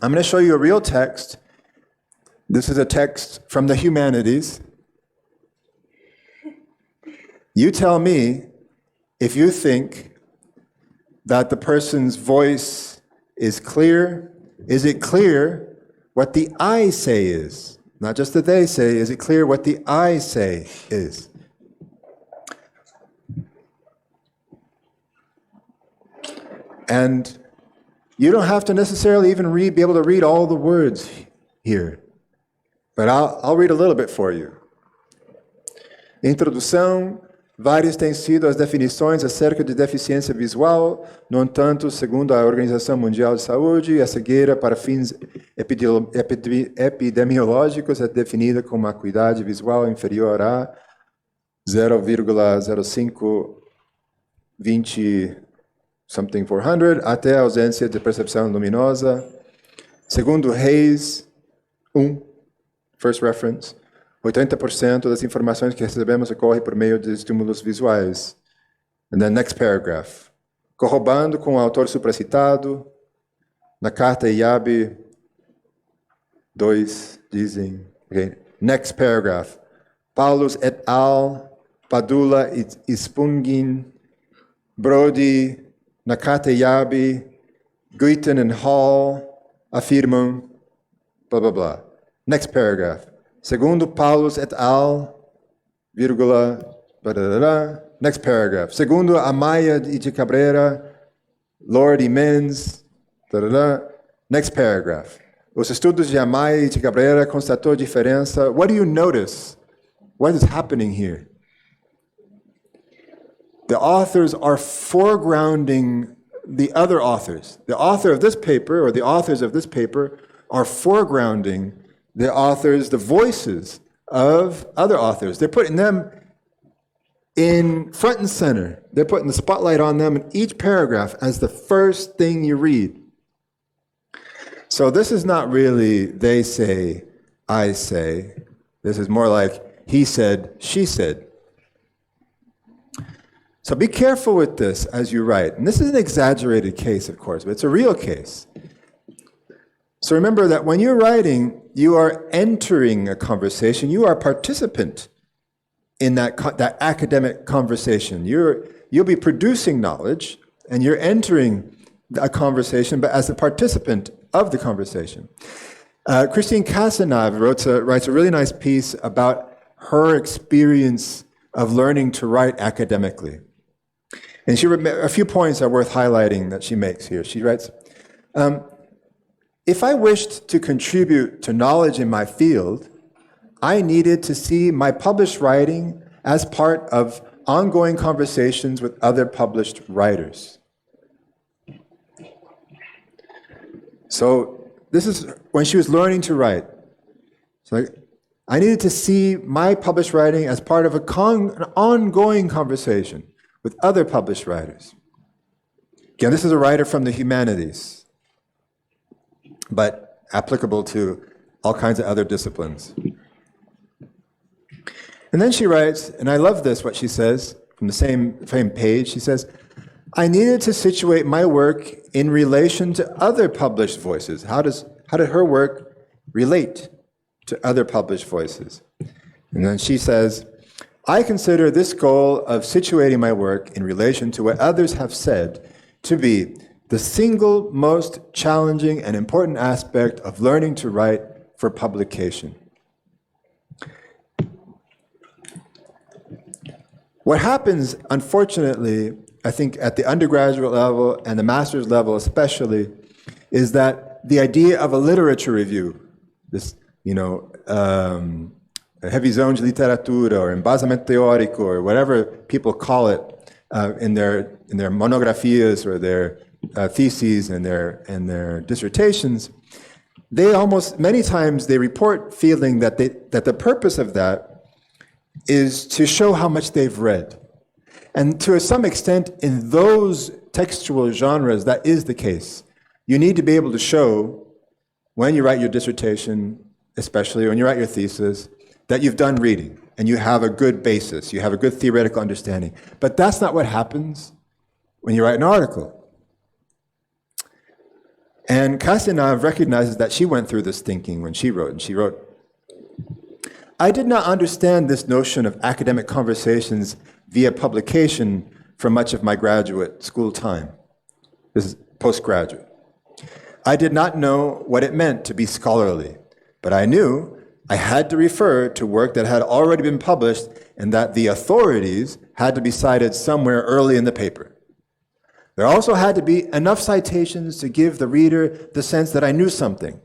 I'm going to show you a real text. This is a text from the humanities. You tell me if you think that the person's voice is clear. Is it clear what the I say is? Not just the they say. Is it clear what the I say is? And you don't have to necessarily even be able to read all the words here. But I'll read a little bit for you. Introdução. Várias têm sido as definições acerca de deficiência visual. No entanto, segundo a Organização Mundial de Saúde, a cegueira para fins epidemiológicos é definida como uma acuidade visual inferior a 0,0520 something 400 até a ausência de percepção luminosa. Segundo Reis 1, first reference, 80% das informações que recebemos ocorre por meio de estímulos visuais. And then next paragraph. Corroborando com o autor supracitado, na carta IAB 2, dizem... Okay. Next paragraph. Paulus et al., Padula e Spungin, Brody, na carta IAB, Guiten and Hall, afirmam... Blá, blá, blá. Next paragraph. Segundo Paulus et al., vírgula, badadada. Next paragraph. Segundo Amaya e de Cabrera, Lord e Menz, badadada. Next paragraph. Os estudos de Amaya e de Cabrera constatou diferença. What do you notice? What is happening here? The authors are foregrounding the other authors. The author of this paper, or the authors of this paper, are foregrounding the authors, the voices of other authors. They're putting them in front and center. They're putting the spotlight on them in each paragraph as the first thing you read. So this is not really they say, I say. This is more like he said, she said. So be careful with this as you write. And this is an exaggerated case, of course, but it's a real case. So remember that when you're writing, you are entering a conversation. You are a participant in that academic conversation. You'll be producing knowledge, and you're entering a conversation, but as a participant of the conversation. Christine Cazenave writes a really nice piece about her experience of learning to write academically. And a few points are worth highlighting that she makes here. She writes, if I wished to contribute to knowledge in my field, I needed to see my published writing as part of ongoing conversations with other published writers. So this is when she was learning to write. So I needed to see my published writing as part of an ongoing conversation with other published writers. Again, this is a writer from the humanities, but applicable to all kinds of other disciplines. And then she writes, and I love this, what she says, from the same page, she says, I needed to situate my work in relation to other published voices. How did her work relate to other published voices? And then she says, I consider this goal of situating my work in relation to what others have said to be the single most challenging and important aspect of learning to write for publication. What happens, unfortunately, I think at the undergraduate level and the master's level especially, is that the idea of a literature review, this, revisão de literatura or embasamento teórico or whatever people call it in their monografias or their theses and their dissertations, many times they report feeling that the purpose of that is to show how much they've read. And to some extent, in those textual genres, that is the case. You need to be able to show, when you write your dissertation, especially when you write your thesis, that you've done reading and you have a good basis, you have a good theoretical understanding. But that's not what happens when you write an article. And Cazenave recognizes that she went through this thinking when she wrote, and she wrote, I did not understand this notion of academic conversations via publication for much of my graduate school time. This is postgraduate. I did not know what it meant to be scholarly, but I knew I had to refer to work that had already been published and that the authorities had to be cited somewhere early in the paper. There also had to be enough citations to give the reader the sense that I knew something.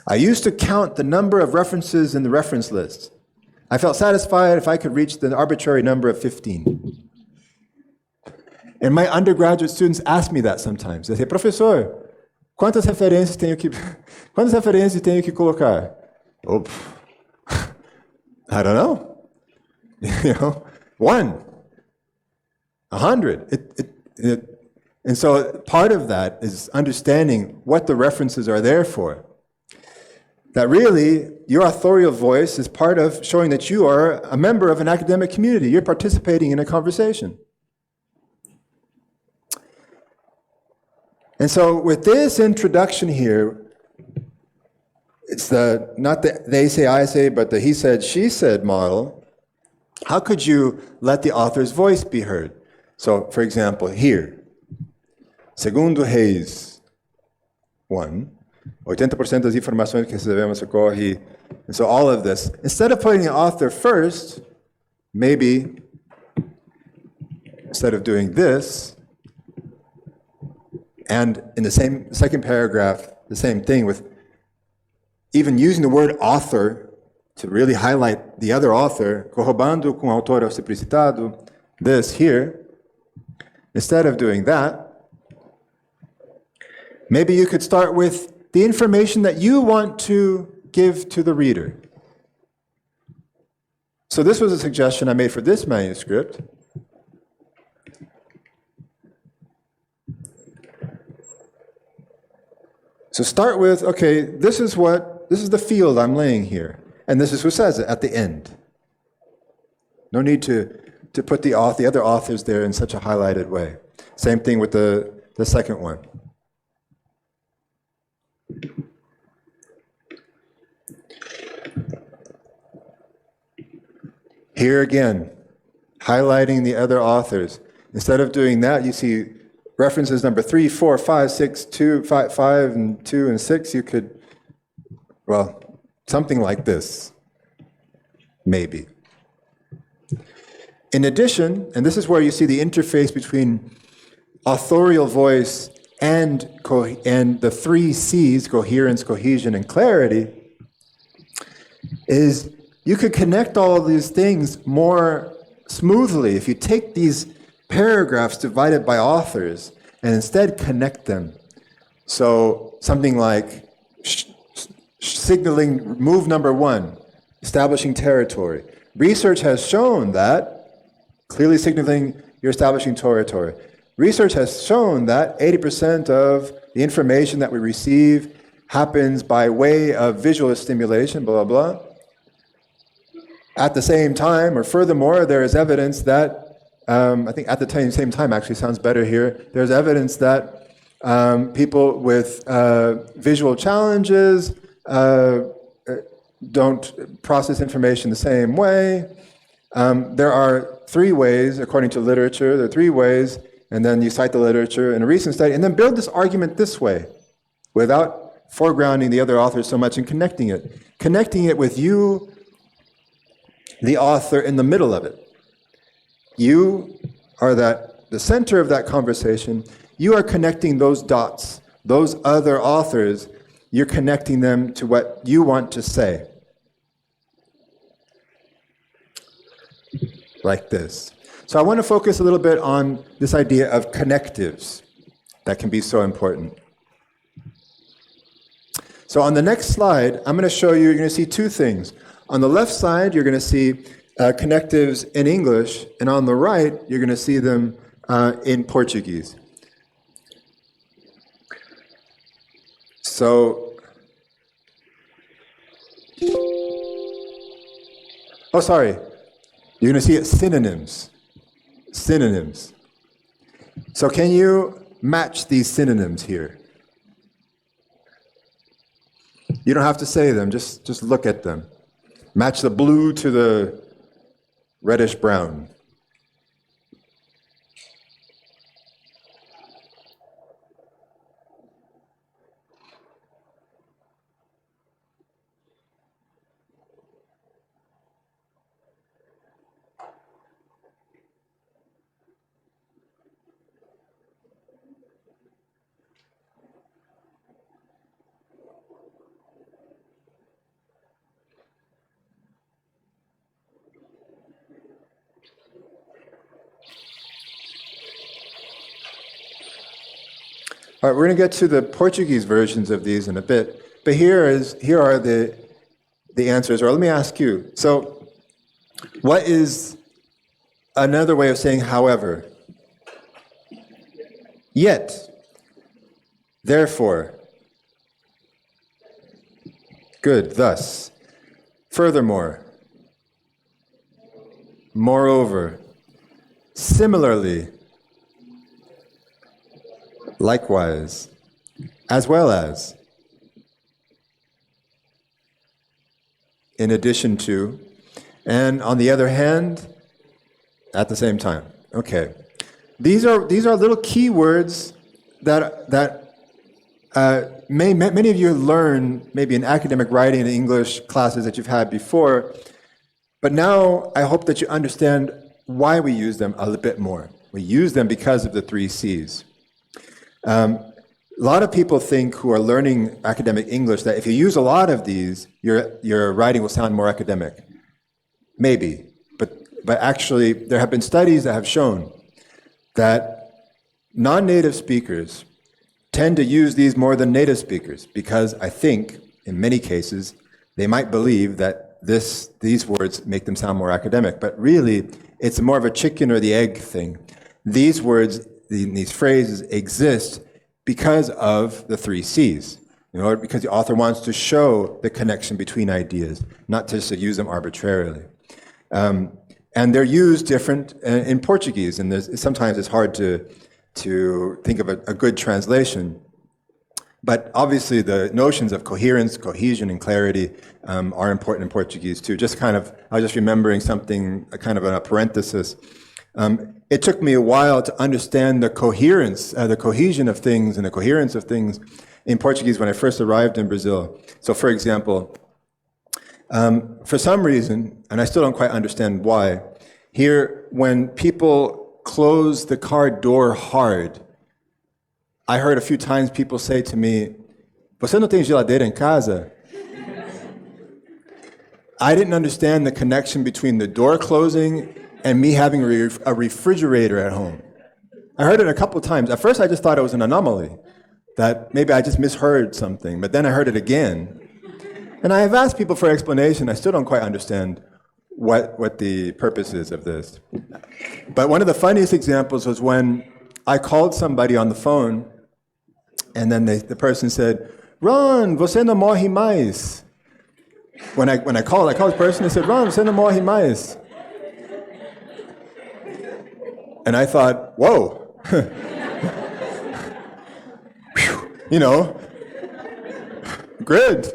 I used to count the number of references in the reference list. I felt satisfied if I could reach the arbitrary number of 15. And my undergraduate students ask me that sometimes. They say, professor, quantas referências tenho que colocar? Oh, I don't know. 1, 100. And so part of that is understanding what the references are there for. That really, your authorial voice is part of showing that you are a member of an academic community. You're participating in a conversation. And so with this introduction here, it's not the they say, I say, but the he said, she said model. How could you let the author's voice be heard? So, for example, here, segundo Reis 1, 80% das informações que recebemos ocorre. And so all of this, instead of putting the author first, maybe instead of doing this, and in the same second paragraph, the same thing with even using the word author to really highlight the other author, corroborando com o autor ao ser citado, this here, instead of doing that, maybe you could start with the information that you want to give to the reader. So this was a suggestion I made for this manuscript. So start with, okay, this is the field I'm laying here. And this is who says it at the end. No need to put the other authors there in such a highlighted way. Same thing with the second one. Here again, highlighting the other authors. Instead of doing that, you see references number 3, 4, 5, 6, 2, 5, 5, and 2, and 6. You could, well, something like this, maybe. In addition, and this is where you see the interface between authorial voice and the 3 C's, coherence, cohesion, and clarity, is you could connect all of these things more smoothly if you take these paragraphs divided by authors and instead connect them. So something like signaling move number 1, establishing territory. Research has shown that, clearly signaling you're establishing territory. Research has shown that 80% of the information that we receive happens by way of visual stimulation, blah, blah, blah. At the same time, or furthermore, there is evidence that, I think at the same time actually sounds better here, there's evidence that people with visual challenges don't process information the same way. There are 3 ways, according to literature, there are 3 ways, and then you cite the literature in a recent study, and then build this argument this way, without foregrounding the other authors so much and connecting it with you, the author, in the middle of it. You are the center of that conversation. You are connecting those dots, those other authors, you're connecting them to what you want to say. Like this. So I want to focus a little bit on this idea of connectives that can be so important. So on the next slide, I'm going to show you, you're going to see 2 things. On the left side, you're going to see connectives in English, and on the right, you're going to see them in Portuguese. So, oh, sorry. You're going to see it synonyms. Synonyms. So can you match these synonyms here? You don't have to say them, just look at them. Match the blue to the reddish brown. All right, we're going to get to the Portuguese versions of these in a bit, but here are the answers. Or let me ask you, so what is another way of saying however? Yet, therefore, good, thus, furthermore, moreover, similarly, likewise, as well as, in addition to, and on the other hand, at the same time. Okay, these are little keywords that many of you learn maybe in academic writing and English classes that you've had before, but now I hope that you understand why we use them a little bit more. We use them because of the 3 C's. A lot of people think who are learning academic English that if you use a lot of these, your writing will sound more academic. Maybe, but actually there have been studies that have shown that non-native speakers tend to use these more than native speakers because I think, in many cases, they might believe that these words make them sound more academic, but really it's more of a chicken or the egg thing. These words, these phrases exist because of the 3 C's, because the author wants to show the connection between ideas, not just to use them arbitrarily. And they're used different in Portuguese, and sometimes it's hard to think of a good translation. But obviously the notions of coherence, cohesion, and clarity are important in Portuguese too. I was just remembering something, a kind of a parenthesis. It took me a while to understand the coherence, the cohesion of things and the coherence of things in Portuguese when I first arrived in Brazil. So for example, for some reason, and I still don't quite understand why, here when people close the car door hard, I heard a few times people say to me, "Você não tem geladeira em casa?" I didn't understand the connection between the door closing and me having a refrigerator at home. I heard it a couple of times. At first I just thought it was an anomaly, that maybe I just misheard something, but then I heard it again. And I have asked people for explanation. I still don't quite understand what the purpose is of this. But one of the funniest examples was when I called somebody on the phone, and then the person said, "Ron, você não morre mais." When I called the person, they said, "Ron, você não morre mais." And I thought, whoa. You know, good.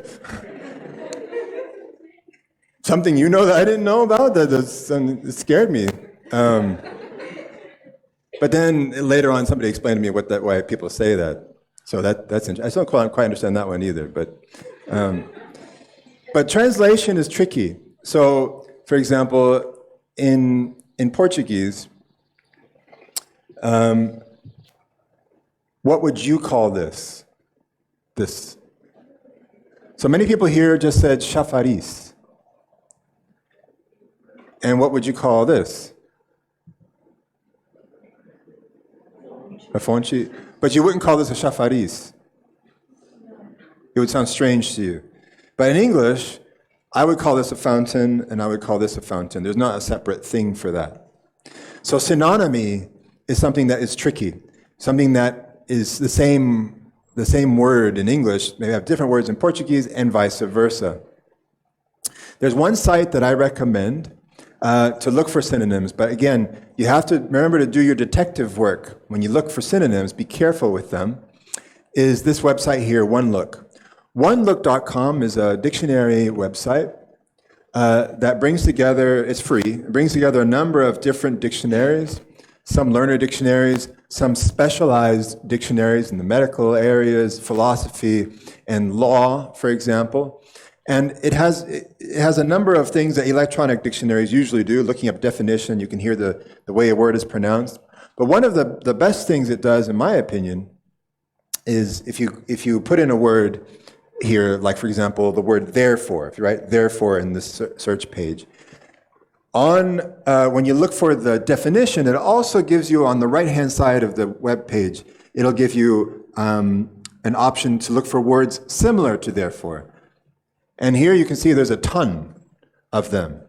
Something you know that I didn't know about? It scared me. But then later on, somebody explained to me why people say that. So that's interesting. I still don't quite understand that one either. But translation is tricky. So, for example, in Portuguese, what would you call this? So many people here just said chafariz. And what would you call this? A fonte? But you wouldn't call this a chafariz. It would sound strange to you. But in English, I would call this a fountain, and I would call this a fountain. There's not a separate thing for that. So synonymy is something that is tricky, something that is the same word in English, maybe have different words in Portuguese, and vice versa. There's one site that I recommend to look for synonyms, but again, you have to remember to do your detective work. When you look for synonyms, be careful with them, is this website here, OneLook. OneLook.com is a dictionary website that brings together, it's free, it brings together a number of different dictionaries, some learner dictionaries, some specialized dictionaries in the medical areas, philosophy and law, for example. And it has a number of things that electronic dictionaries usually do, looking up definition, you can hear the way a word is pronounced. But one of the best things it does, in my opinion, is if you put in a word here, like for example, the word therefore, if you write therefore in this search page, when you look for the definition, it also gives you on the right-hand side of the web page, it'll give you an option to look for words similar to therefore. And here you can see there's a ton of them.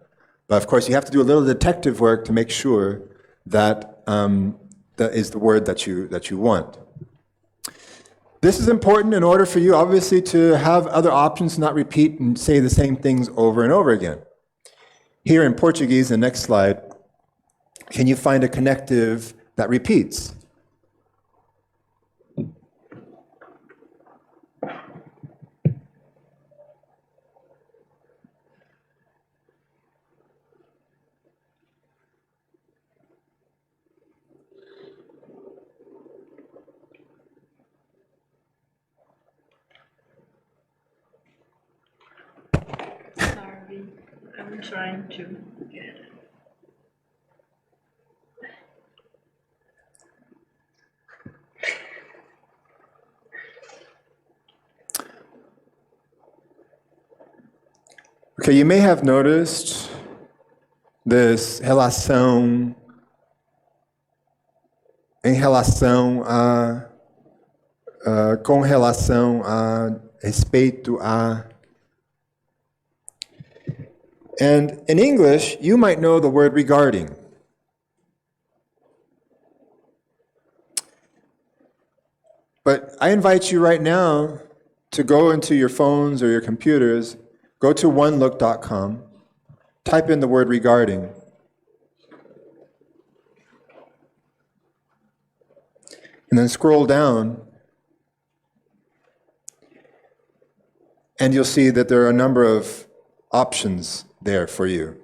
But of course, you have to do a little detective work to make sure that that is the word that you want. This is important in order for you, obviously, to have other options, not repeat and say the same things over and over again. Here in Portuguese, the next slide, can you find a connective that repeats? Sorry, I'm trying to get it. Okay, you may have noticed this relação em relação a com relação a respeito a. And in English, you might know the word regarding. But I invite you right now to go into your phones or your computers, go to onelook.com, type in the word regarding. And then scroll down And you'll see that there are a number of options there for you.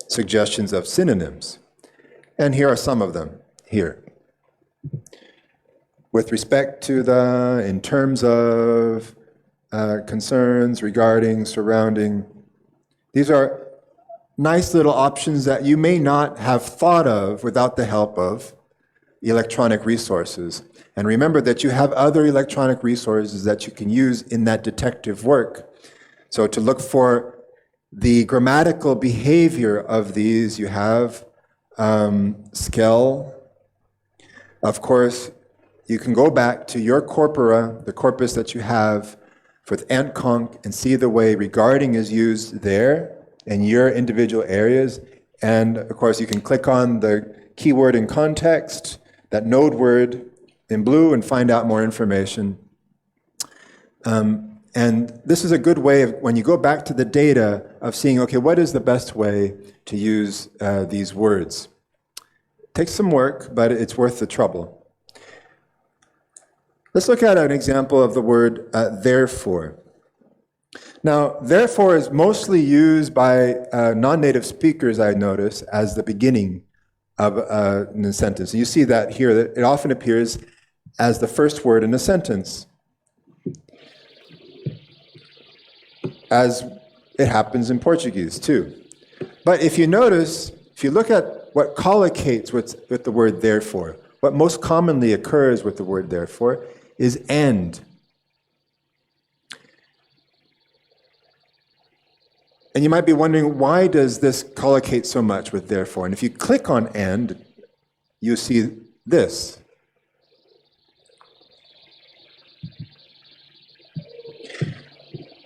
Suggestions of synonyms. And here are some of them here. With respect to the, in terms of, concerns regarding, surrounding. These are nice little options that you may not have thought of without the help of electronic resources. And remember that you have other electronic resources that you can use in that detective work. So to look for the grammatical behavior of these, you have Skell. Of course, you can go back to your corpora, the corpus that you have with Antconc, and see the way regarding is used there in your individual areas. And of course, you can click on the keyword in context, that node word in blue, and find out more information. And this is a good way of, when you go back to the data, of seeing, okay, what is the best way to use these words? It takes some work, but it's worth the trouble. Let's look at an example of the word therefore. Now, therefore is mostly used by non-native speakers, I notice, as the beginning of a sentence. You see that here, that it often appears as the first word in a sentence, as it happens in Portuguese too. But if you notice, if you look at what collocates with the word therefore, what most commonly occurs with the word therefore is and. And you might be wondering, why does this collocate so much with therefore? And if you click on and, you see this.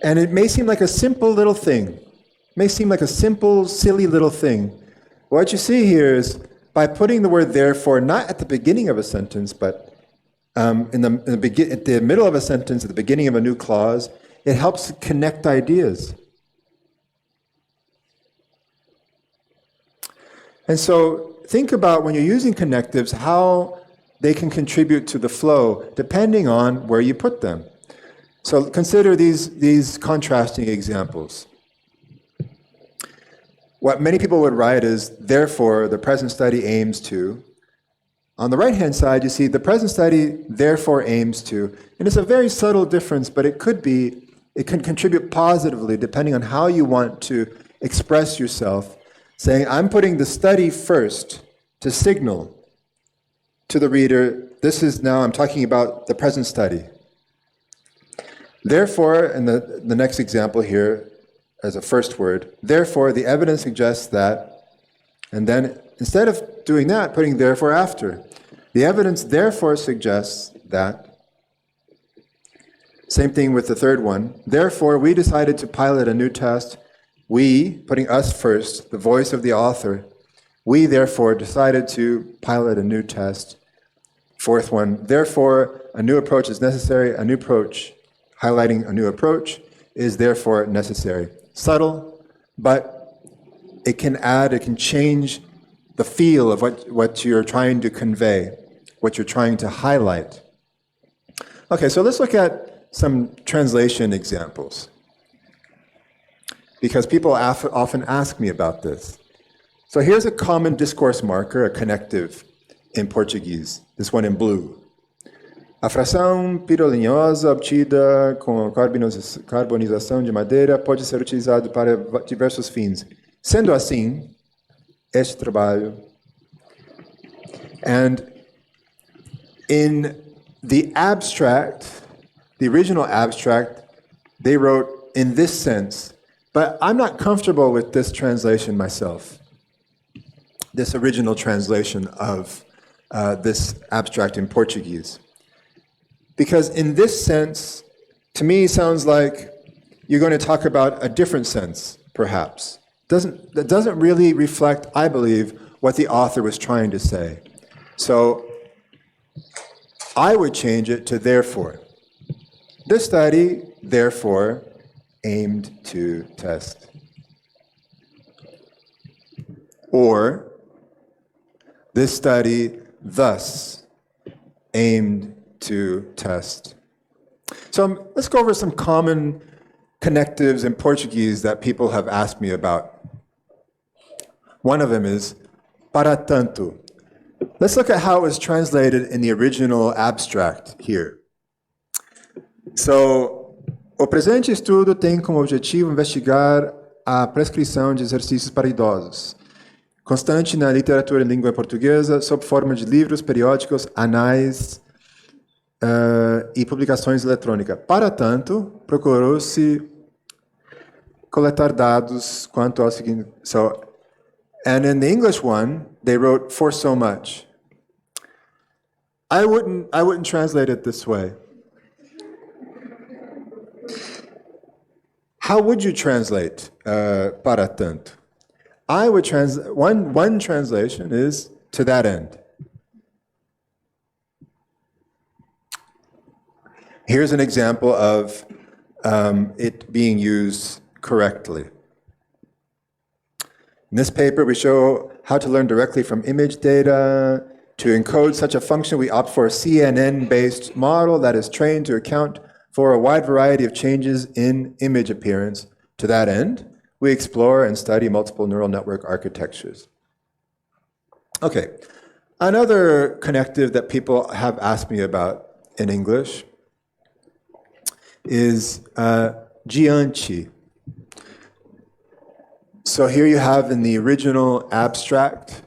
And it may seem like a simple little thing. It may seem like a simple, silly little thing. What you see here is, by putting the word therefore not at the beginning of a sentence, but at the middle of a sentence, at the beginning of a new clause, it helps connect ideas. And so think about, when you're using connectives, how they can contribute to the flow, depending on where you put them. So consider these contrasting examples. What many people would write is, therefore, the present study aims to. On the right-hand side, you see the present study therefore aims to. And it's a very subtle difference, but it can contribute positively depending on how you want to express yourself, saying, I'm putting the study first to signal to the reader, this is now, I'm talking about the present study. Therefore, in the next example here, as a first word, therefore, the evidence suggests that, and then instead of doing that, putting therefore after. The evidence therefore suggests that. Same thing with the third one. Therefore, we decided to pilot a new test. We, putting us first, the voice of the author, we therefore decided to pilot a new test. Fourth one, therefore, a new approach is necessary. A new approach, highlighting a new approach, is therefore necessary. Subtle, but it can change the feel of what you're trying to convey, what you're trying to highlight. Okay, so let's look at some translation examples, because people often ask me about this. So here's a common discourse marker, a connective in Portuguese, this one in blue. A fração pirolinhosa obtida com a carbonização de madeira pode ser utilizado para diversos fins. Sendo assim, este trabalho. And in the abstract, the original abstract, they wrote in this sense, but I'm not comfortable with this translation myself, this original translation of this abstract in Portuguese. Because in this sense, to me, sounds like you're going to talk about a different sense, perhaps. That doesn't really reflect, I believe, what the author was trying to say. So I would change it to therefore. This study, therefore, aimed to test. Or, this study thus aimed to test. So let's go over some common connectives in Portuguese that people have asked me about. One of them is para tanto. Let's look at how it was translated in the original abstract here. So, o presente estudo tem como objetivo investigar a prescrição de exercícios para idosos, constante na literatura em língua portuguesa, sob forma de livros, periódicos, anais e publicações eletrônicas. Para tanto, procurou-se coletar dados quanto ao seguinte. So, and in the English one, they wrote for so much. I wouldn't translate it this way. How would you translate para tanto? I would translate, one translation is to that end. Here's an example of it being used correctly. In this paper, we show how to learn directly from image data. To encode such a function, we opt for a CNN-based model that is trained to account for a wide variety of changes in image appearance. To that end, we explore and study multiple neural network architectures. Okay, another connective that people have asked me about in English is diante. So here you have in the original abstract,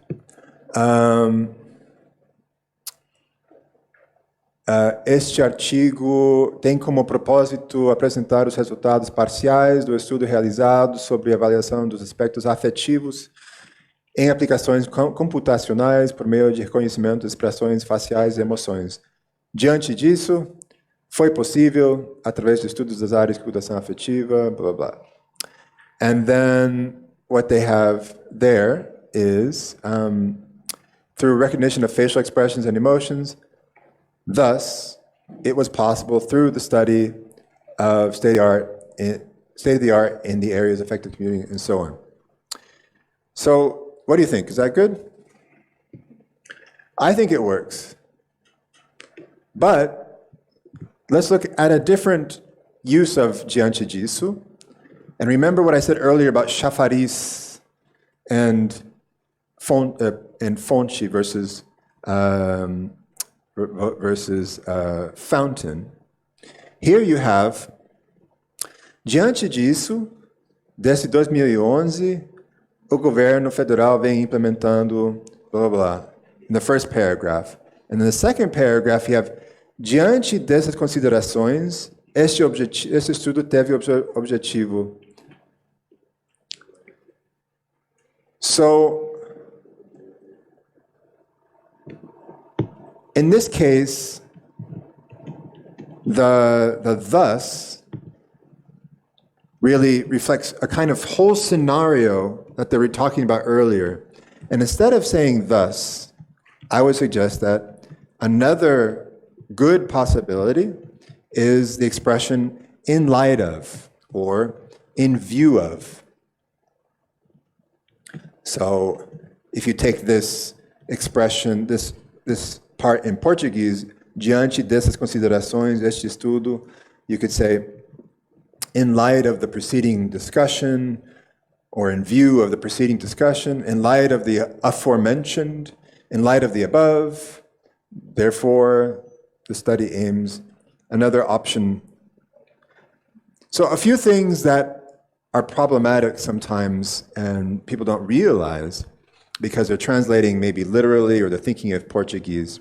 este artigo tem como propósito apresentar os resultados parciais do estudo realizado sobre a avaliação dos aspectos afetivos em aplicações computacionais por meio de reconhecimento de expressões faciais e emoções. Diante disso, foi possível, através de estudos das áreas de computação afetiva, blá, blá, blá. And then what they have there is, through recognition of facial expressions and emotions, thus, it was possible through the study of state-of-the-art in the areas of affective computing and so on. So, what do you think? Is that good? I think it works. But let's look at a different use of diante disso. And remember what I said earlier about chafariz and fonte versus fountain. Here you have, diante disso, desde 2011, o governo federal vem implementando, blah, blah, blah, in the first paragraph. And in the second paragraph, you have, diante dessas considerações, este estudo teve objetivo. So, in this case, the thus really reflects a kind of whole scenario that they were talking about earlier. And instead of saying thus, I would suggest that another good possibility is the expression in light of or in view of. So if you take this expression, this part in Portuguese, diante dessas considerações, este estudo, you could say, in light of the preceding discussion, or in view of the preceding discussion, in light of the aforementioned, in light of the above, therefore, the study aims, another option. So a few things that are problematic sometimes and people don't realize because they're translating maybe literally or they're thinking of Portuguese,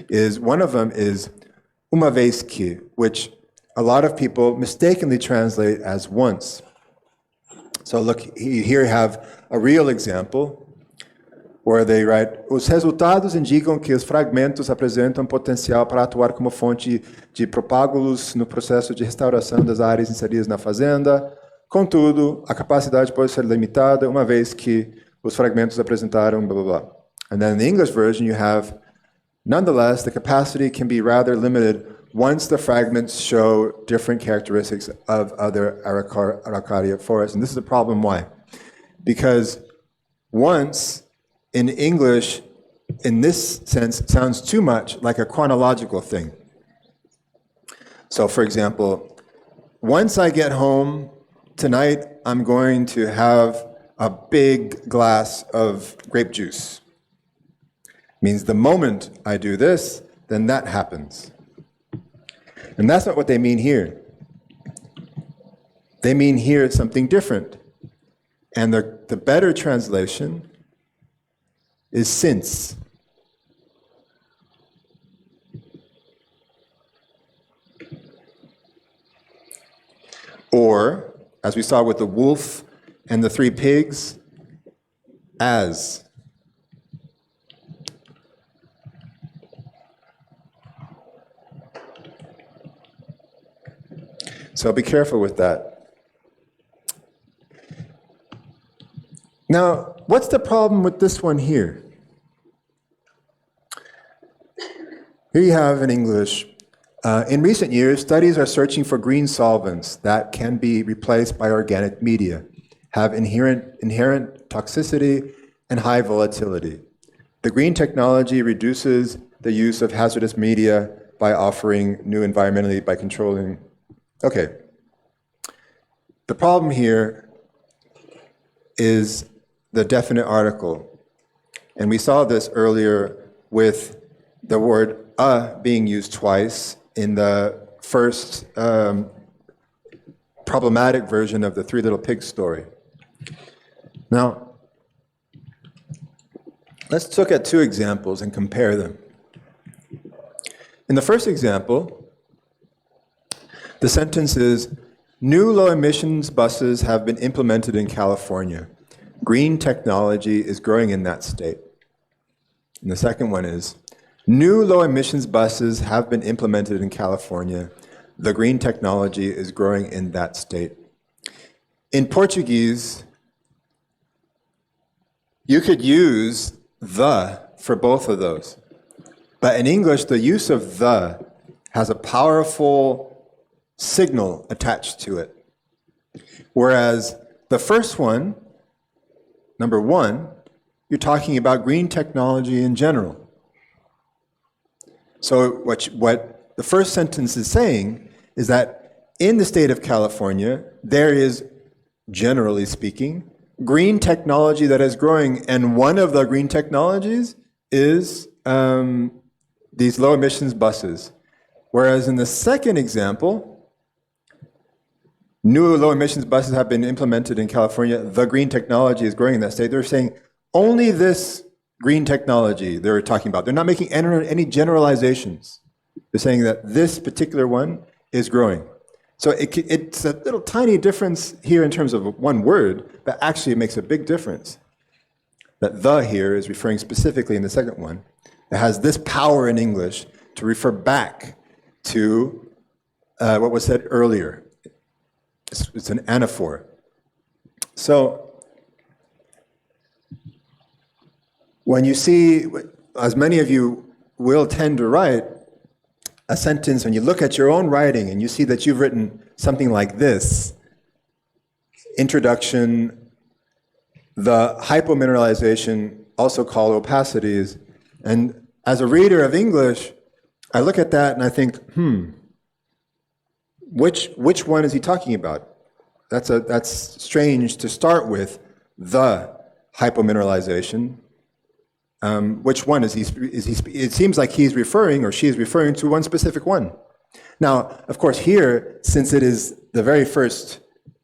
is one of them is uma vez que, which a lot of people mistakenly translate as once. So look, here you have a real example where they write, os resultados indicam que os fragmentos apresentam potencial para atuar como fonte de propágulos no processo de restauração das áreas inseridas na fazenda. Contudo, a capacidade pode ser limitada uma vez que os fragmentos apresentaram blá, blá, blá. And then in the English version you have, nonetheless, the capacity can be rather limited once the fragments show different characteristics of other Araucaria forests. And this is a problem why? Because once, in English, in this sense, sounds too much like a chronological thing. So for example, once I get home tonight, I'm going to have a big glass of grape juice. Means the moment I do this, then that happens. And that's not what they mean here. They mean here something different. And the better translation is since. Or, as we saw with the wolf and the 3 pigs, as. So be careful with that. Now, what's the problem with this one here? Here you have in English, in recent years, studies are searching for green solvents that can be replaced by organic media, have inherent toxicity and high volatility. The green technology reduces the use of hazardous media by offering new environmentally, by controlling. Okay. The problem here is the definite article. And we saw this earlier with the word being used twice in the first problematic version of the 3 Little Pigs story. Now, let's look at 2 examples and compare them. In the first example, the sentence is, new low emissions buses have been implemented in California. Green technology is growing in that state. And the second one is, new low emissions buses have been implemented in California. The green technology is growing in that state. In Portuguese, you could use the for both of those. But in English, the use of the has a powerful signal attached to it. Whereas the first one, number 1, you're talking about green technology in general. So what the first sentence is saying is that in the state of California, there is, generally speaking, green technology that is growing, and one of the green technologies is these low emissions buses. Whereas in the second example, new low emissions buses have been implemented in California, the green technology is growing in that state. They're saying only this green technology they're talking about. They're not making any generalizations. They're saying that this particular one is growing. So it's a little tiny difference here in terms of one word, but actually it makes a big difference. That the here is referring specifically in the second one. It has this power in English to refer back to what was said earlier. It's an anaphor. So when you see, as many of you will tend to write, a sentence, when you look at your own writing and you see that you've written something like this, introduction, the hypomineralization, also called opacities, and as a reader of English, I look at that and I think, which one is he talking about? That's strange to start with, the hypomineralization. Which one is he? It seems like he's referring, or she is referring to one specific one. Now, of course, here, since it is the very first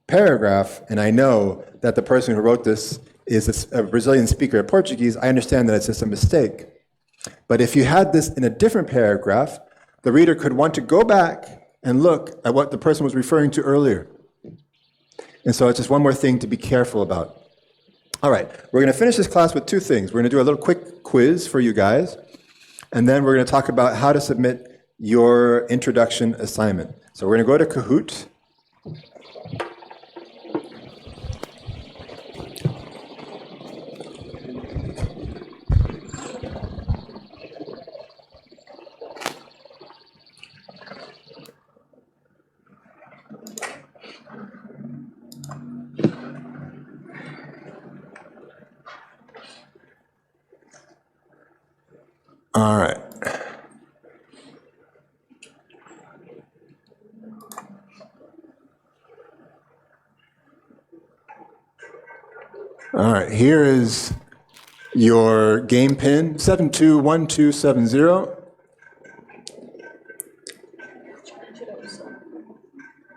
paragraph, and I know that the person who wrote this is a Brazilian speaker of Portuguese, I understand that it's just a mistake. But if you had this in a different paragraph, the reader could want to go back and look at what the person was referring to earlier. And so it's just one more thing to be careful about. All right, we're going to finish this class with 2 things. We're going to do a little quick quiz for you guys, and then we're going to talk about how to submit your introduction assignment. So we're going to go to Kahoot. All right. All right, here is your game pin, 721270.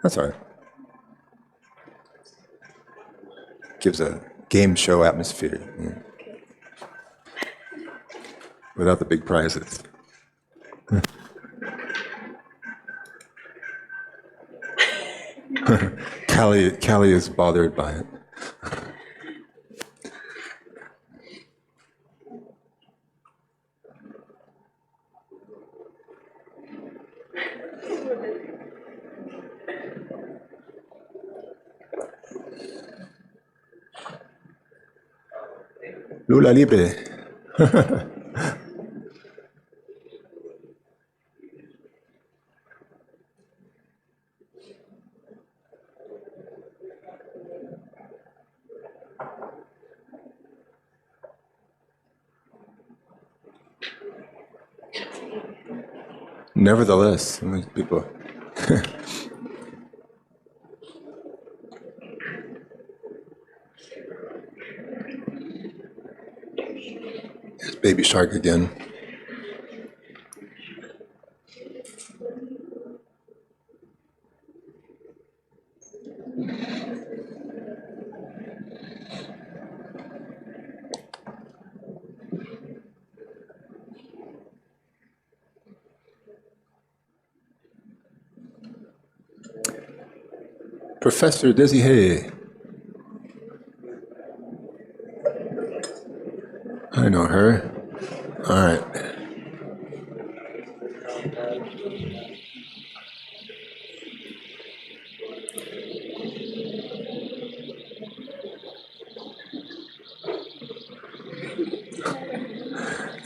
That's all right. Gives a game show atmosphere. Yeah. Without the big prizes. Callie is bothered by it. Lula libre. Nevertheless, people. There's Baby Shark again. Professor Desihé. I know her. All right.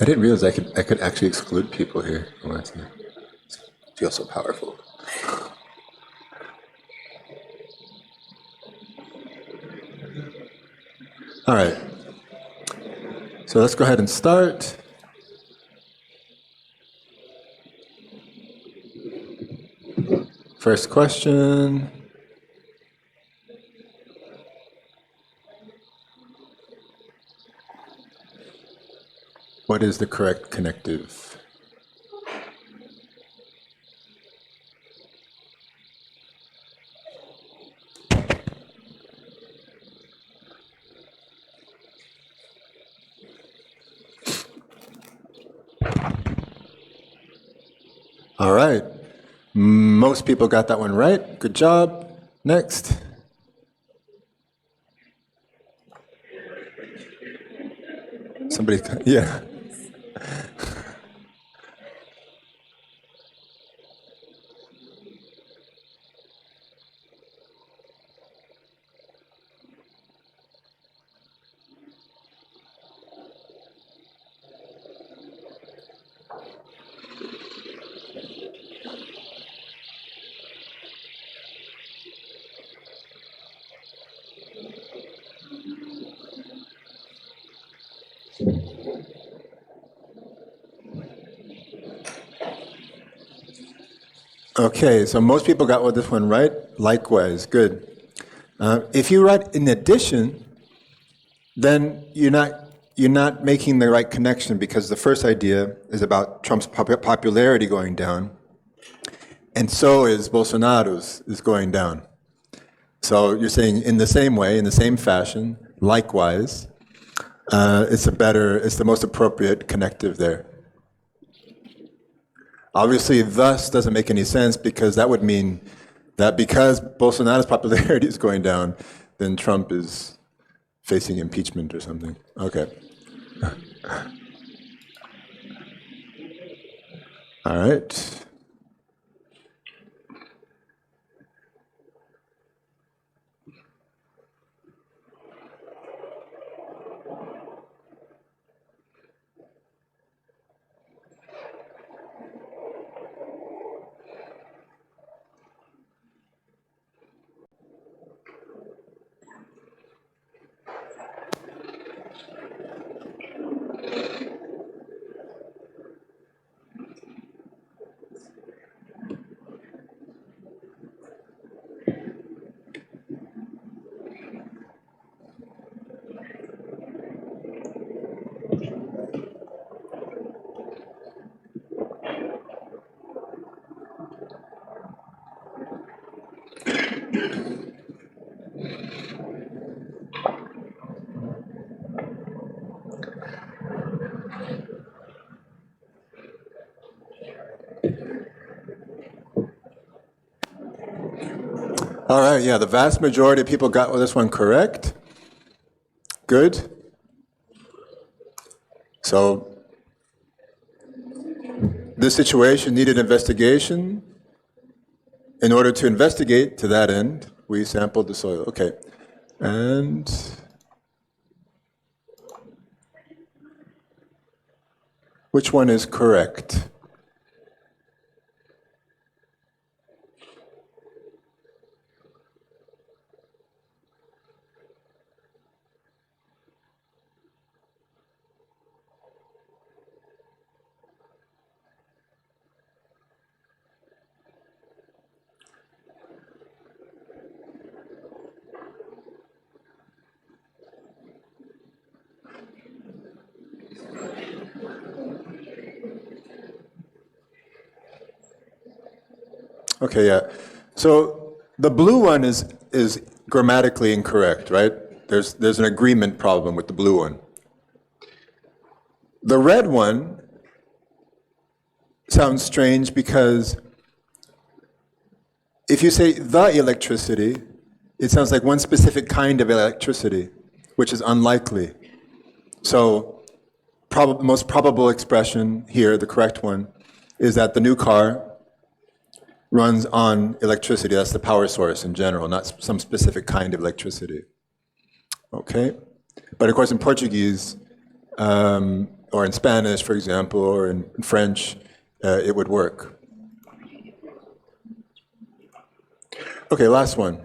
I didn't realize I could actually exclude people here. Oh, it feels so powerful. All right. So let's go ahead and start. First question. What is the correct connective? All right. Most people got that one right. Good job. Next. Somebody, yeah. Okay, so most people got this one right. Likewise, good. If you write in addition, then you're not making the right connection, because the first idea is about Trump's popularity going down, and so is Bolsonaro's is going down. So you're saying in the same way, in the same fashion, likewise, it's the most appropriate connective there. Obviously, thus doesn't make any sense, because that would mean that because Bolsonaro's popularity is going down, then Trump is facing impeachment or something. Okay. All right. All right, yeah, the vast majority of people got this one correct. Good. So, this situation needed investigation. In order to investigate to that end, we sampled the soil. Okay. And which one is correct? Okay, yeah. So the blue one is grammatically incorrect, right? There's an agreement problem with the blue one. The red one sounds strange because if you say the electricity, it sounds like one specific kind of electricity, which is unlikely. So most probable expression here, the correct one, is that the new car runs on electricity. That's the power source in general, not some specific kind of electricity. Okay? But of course in Portuguese, or in Spanish, for example, or in French, it would work. Okay, last one.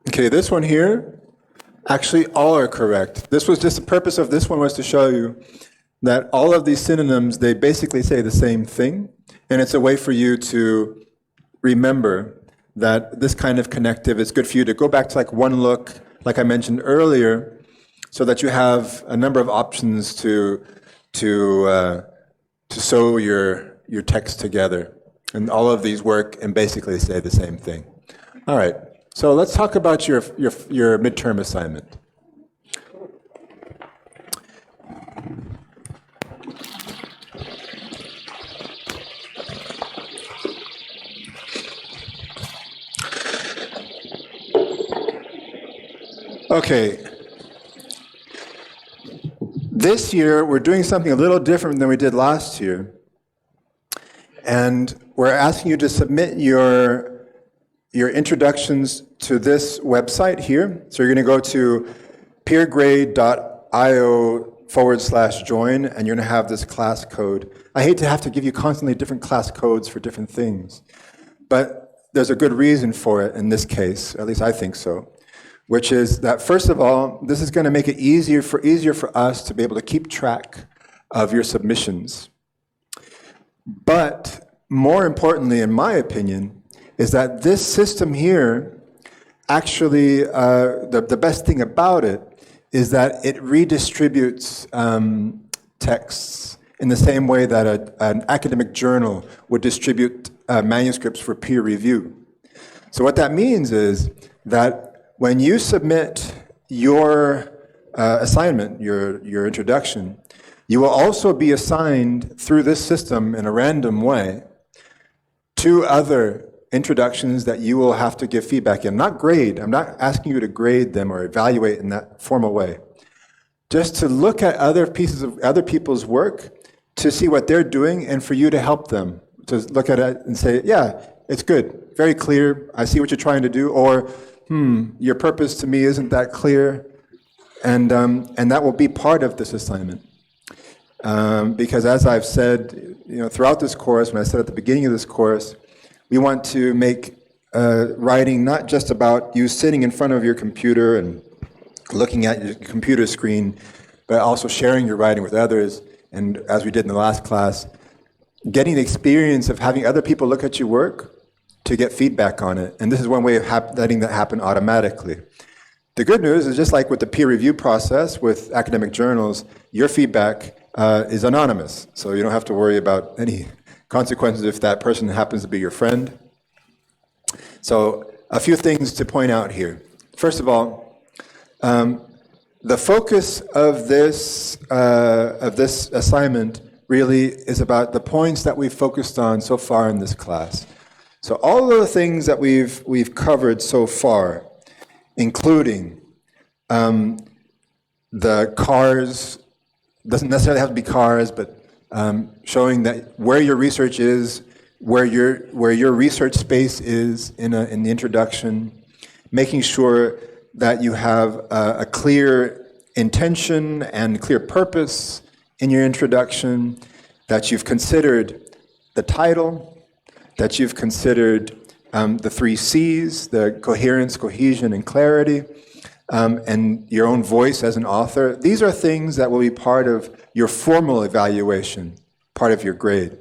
Okay, this one here, actually all are correct. This was just the purpose of this one was to show you that all of these synonyms, they basically say the same thing, and it's a way for you to remember that this kind of connective is good for you to go back to like one look, like I mentioned earlier, so that you have a number of options to sew your text together. And all of these work and basically say the same thing. All right. So let's talk about your midterm assignment. Okay. This year we're doing something a little different than we did last year. And we're asking you to submit your introductions to this website here. So you're going to go to peergrade.io/join, and you're going to have this class code. I hate to have to give you constantly different class codes for different things, but there's a good reason for it in this case, at least I think so, which is that first of all, this is going to make it easier for us to be able to keep track of your submissions. But more importantly, in my opinion, is that this system here, actually, the best thing about it is that it redistributes texts in the same way that an academic journal would distribute manuscripts for peer review. So what that means is that when you submit your assignment, your introduction, you will also be assigned through this system in a random way to other introductions that you will have to give feedback in. Not grade. I'm not asking you to grade them or evaluate in that formal way. Just to look at other people's work, to see what they're doing, and for you to help them look at it and say, yeah, it's good, very clear, I see what you're trying to do, or, your purpose to me isn't that clear, and that will be part of this assignment. Because as I've said, throughout this course, when I said at the beginning of this course, we want to make writing not just about you sitting in front of your computer and looking at your computer screen, but also sharing your writing with others, and as we did in the last class, getting the experience of having other people look at your work to get feedback on it. And this is one way of letting that happen automatically. The good news is, just like with the peer review process with academic journals, your feedback is anonymous, so you don't have to worry about any consequences if that person happens to be your friend. So a few things to point out here. First of all, the focus of this assignment really is about the points that we've focused on so far in this class. So all of the things that we've covered so far, including the cars, doesn't necessarily have to be cars, but showing that where your research is, where your research space is in the introduction, making sure that you have a clear intention and clear purpose in your introduction, that you've considered the title, that you've considered the 3 C's, the coherence, cohesion, and clarity, and your own voice as an author. These are things that will be part of your formal evaluation, part of your grade.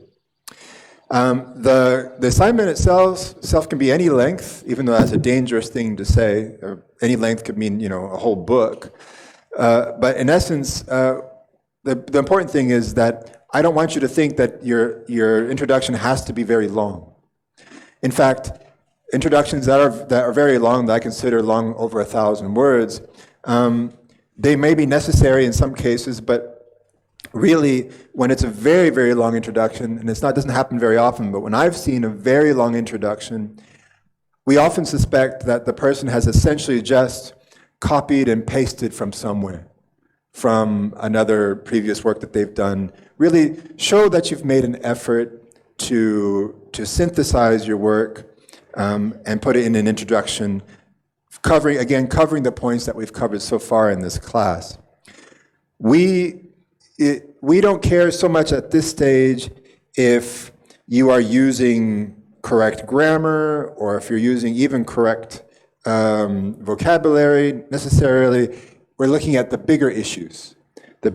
The assignment itself can be any length, even though that's a dangerous thing to say. Any length could mean, a whole book. But in essence, the important thing is that I don't want you to think that your introduction has to be very long. In fact, introductions that are very long, that I consider long over 1,000 words, they may be necessary in some cases, but really, when it's a very, very long introduction, and it doesn't happen very often, but when I've seen a very long introduction, we often suspect that the person has essentially just copied and pasted from somewhere, from another previous work that they've done. Really show that you've made an effort to synthesize your work and put it in an introduction, covering the points that we've covered so far in this class. We don't care so much at this stage if you are using correct grammar or if you're using even correct vocabulary necessarily. We're looking at the bigger issues, the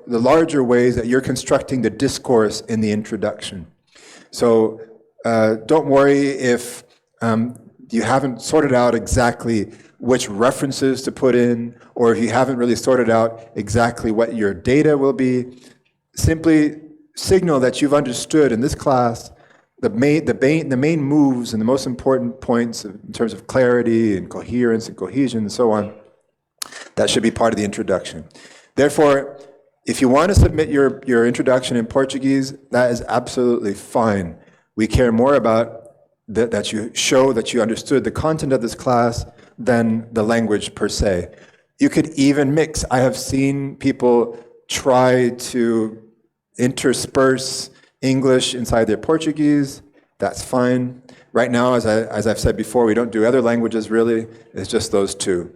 larger ways that you're constructing the discourse in the introduction. So don't worry if you haven't sorted out exactly which references to put in, or if you haven't really sorted out exactly what your data will be. Simply signal that you've understood in this class the main moves and the most important points in terms of clarity and coherence and cohesion and so on. That should be part of the introduction. Therefore, if you want to submit your introduction in Portuguese, that is absolutely fine. We care more about that you show that you understood the content of this class than the language per se. You could even mix. I have seen people try to intersperse English inside their Portuguese. That's fine. Right now, as I've said before, we don't do other languages really. It's just those 2.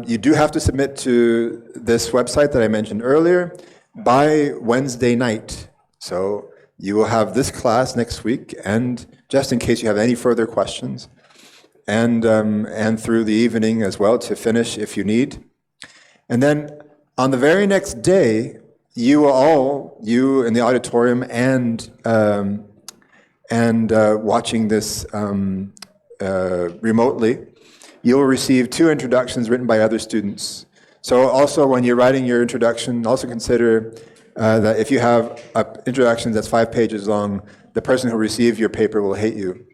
You do have to submit to this website that I mentioned earlier by Wednesday night. So you will have this class next week, and just in case you have any further questions, and through the evening as well to finish if you need. And then on the very next day, you in the auditorium and watching this remotely, you will receive 2 introductions written by other students. So also when you're writing your introduction, also consider that if you have an introduction that's 5 pages long, the person who receives your paper will hate you.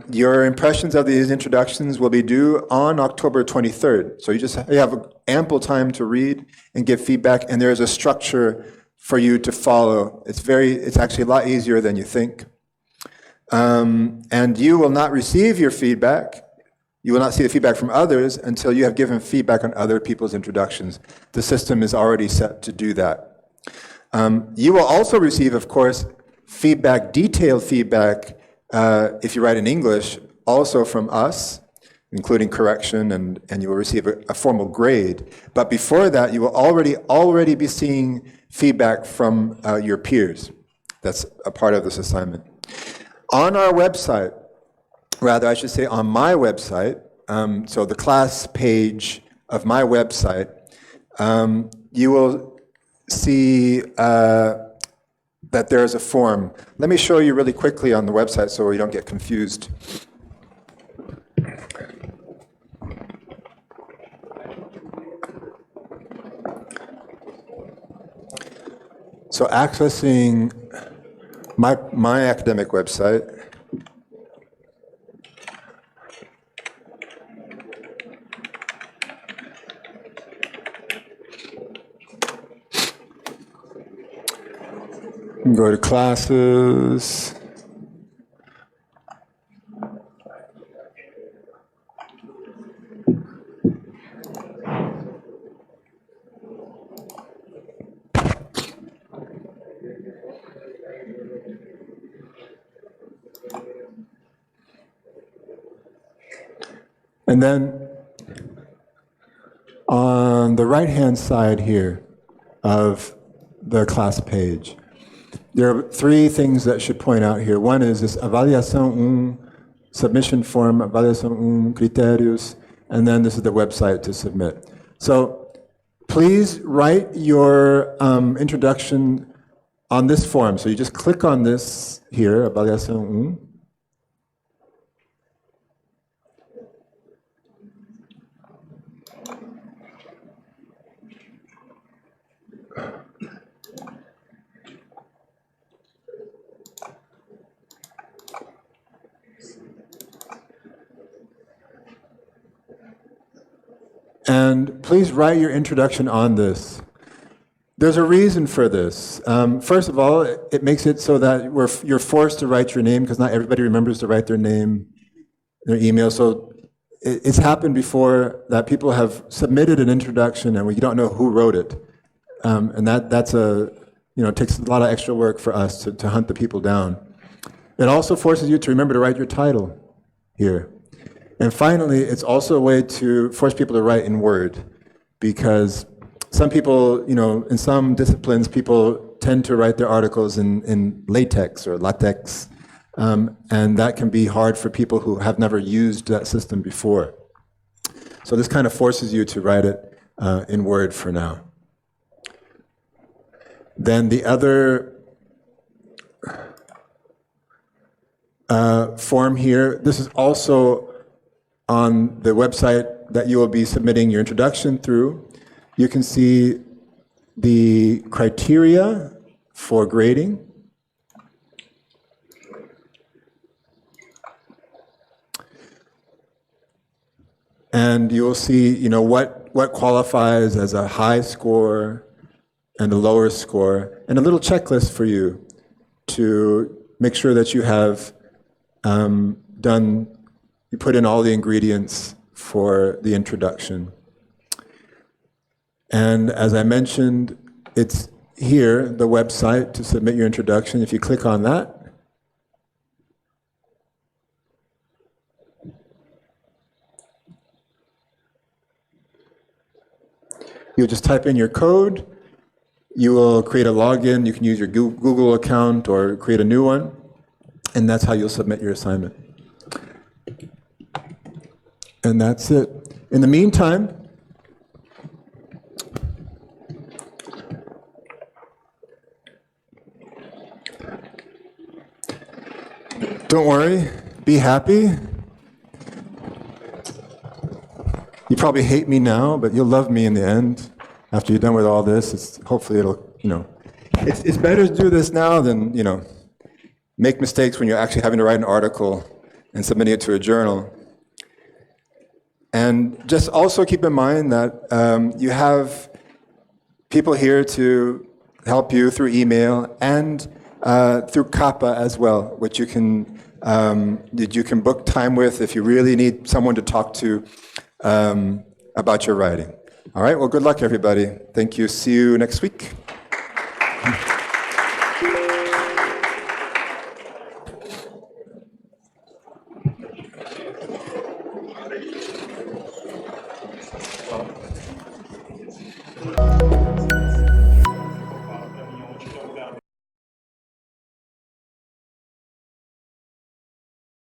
Your impressions of these introductions will be due on October 23rd. So you have ample time to read and give feedback, and there is a structure for you to follow. It's actually a lot easier than you think. And you will not receive your feedback. You will not see the feedback from others until you have given feedback on other people's introductions. The system is already set to do that. You will also receive, of course, feedback, detailed feedback, if you write in English, also from us, including correction, and you will receive a formal grade. But before that, you will already be seeing feedback from your peers. That's a part of this assignment. On our website, rather, I should say on my website, so the class page of my website, you will see that there's a form. Let me show you really quickly on the website so you don't get confused. So accessing my academic website, go to classes. And then on the right-hand side here of the class page, there are three things that should point out here. One is this avaliação submission form, avaliação critérios, and then this is the website to submit. So please write your introduction on this form. So you just click on this here, avaliação. And please write your introduction on this. There's a reason for this. First of all, it makes it so that you're forced to write your name because not everybody remembers to write their name, their email. So it's happened before that people have submitted an introduction and we don't know who wrote it. And that's takes a lot of extra work for us to hunt the people down. It also forces you to remember to write your title here. And finally, it's also a way to force people to write in Word, because some people, in some disciplines, people tend to write their articles in latex or latex, and that can be hard for people who have never used that system before. So this kind of forces you to write it in Word for now. Then the other form here, this is also on the website that you will be submitting your introduction through. You can see the criteria for grading. And you will see, what qualifies as a high score and a lower score, and a little checklist for you to make sure that you have you put in all the ingredients for the introduction. And as I mentioned, it's here, the website, to submit your introduction. If you click on that, you'll just type in your code. You will create a login. You can use your Google account or create a new one. And that's how you'll submit your assignment. And that's it. In the meantime, don't worry, be happy. You probably hate me now, but you'll love me in the end. After you're done with all this, hopefully it'll, it's better to do this now than, make mistakes when you're actually having to write an article and submitting it to a journal. And just also keep in mind that you have people here to help you through email and through CAPA as well, which you can book time with if you really need someone to talk to about your writing. All right, well, good luck, everybody. Thank you. See you next week. Peraí.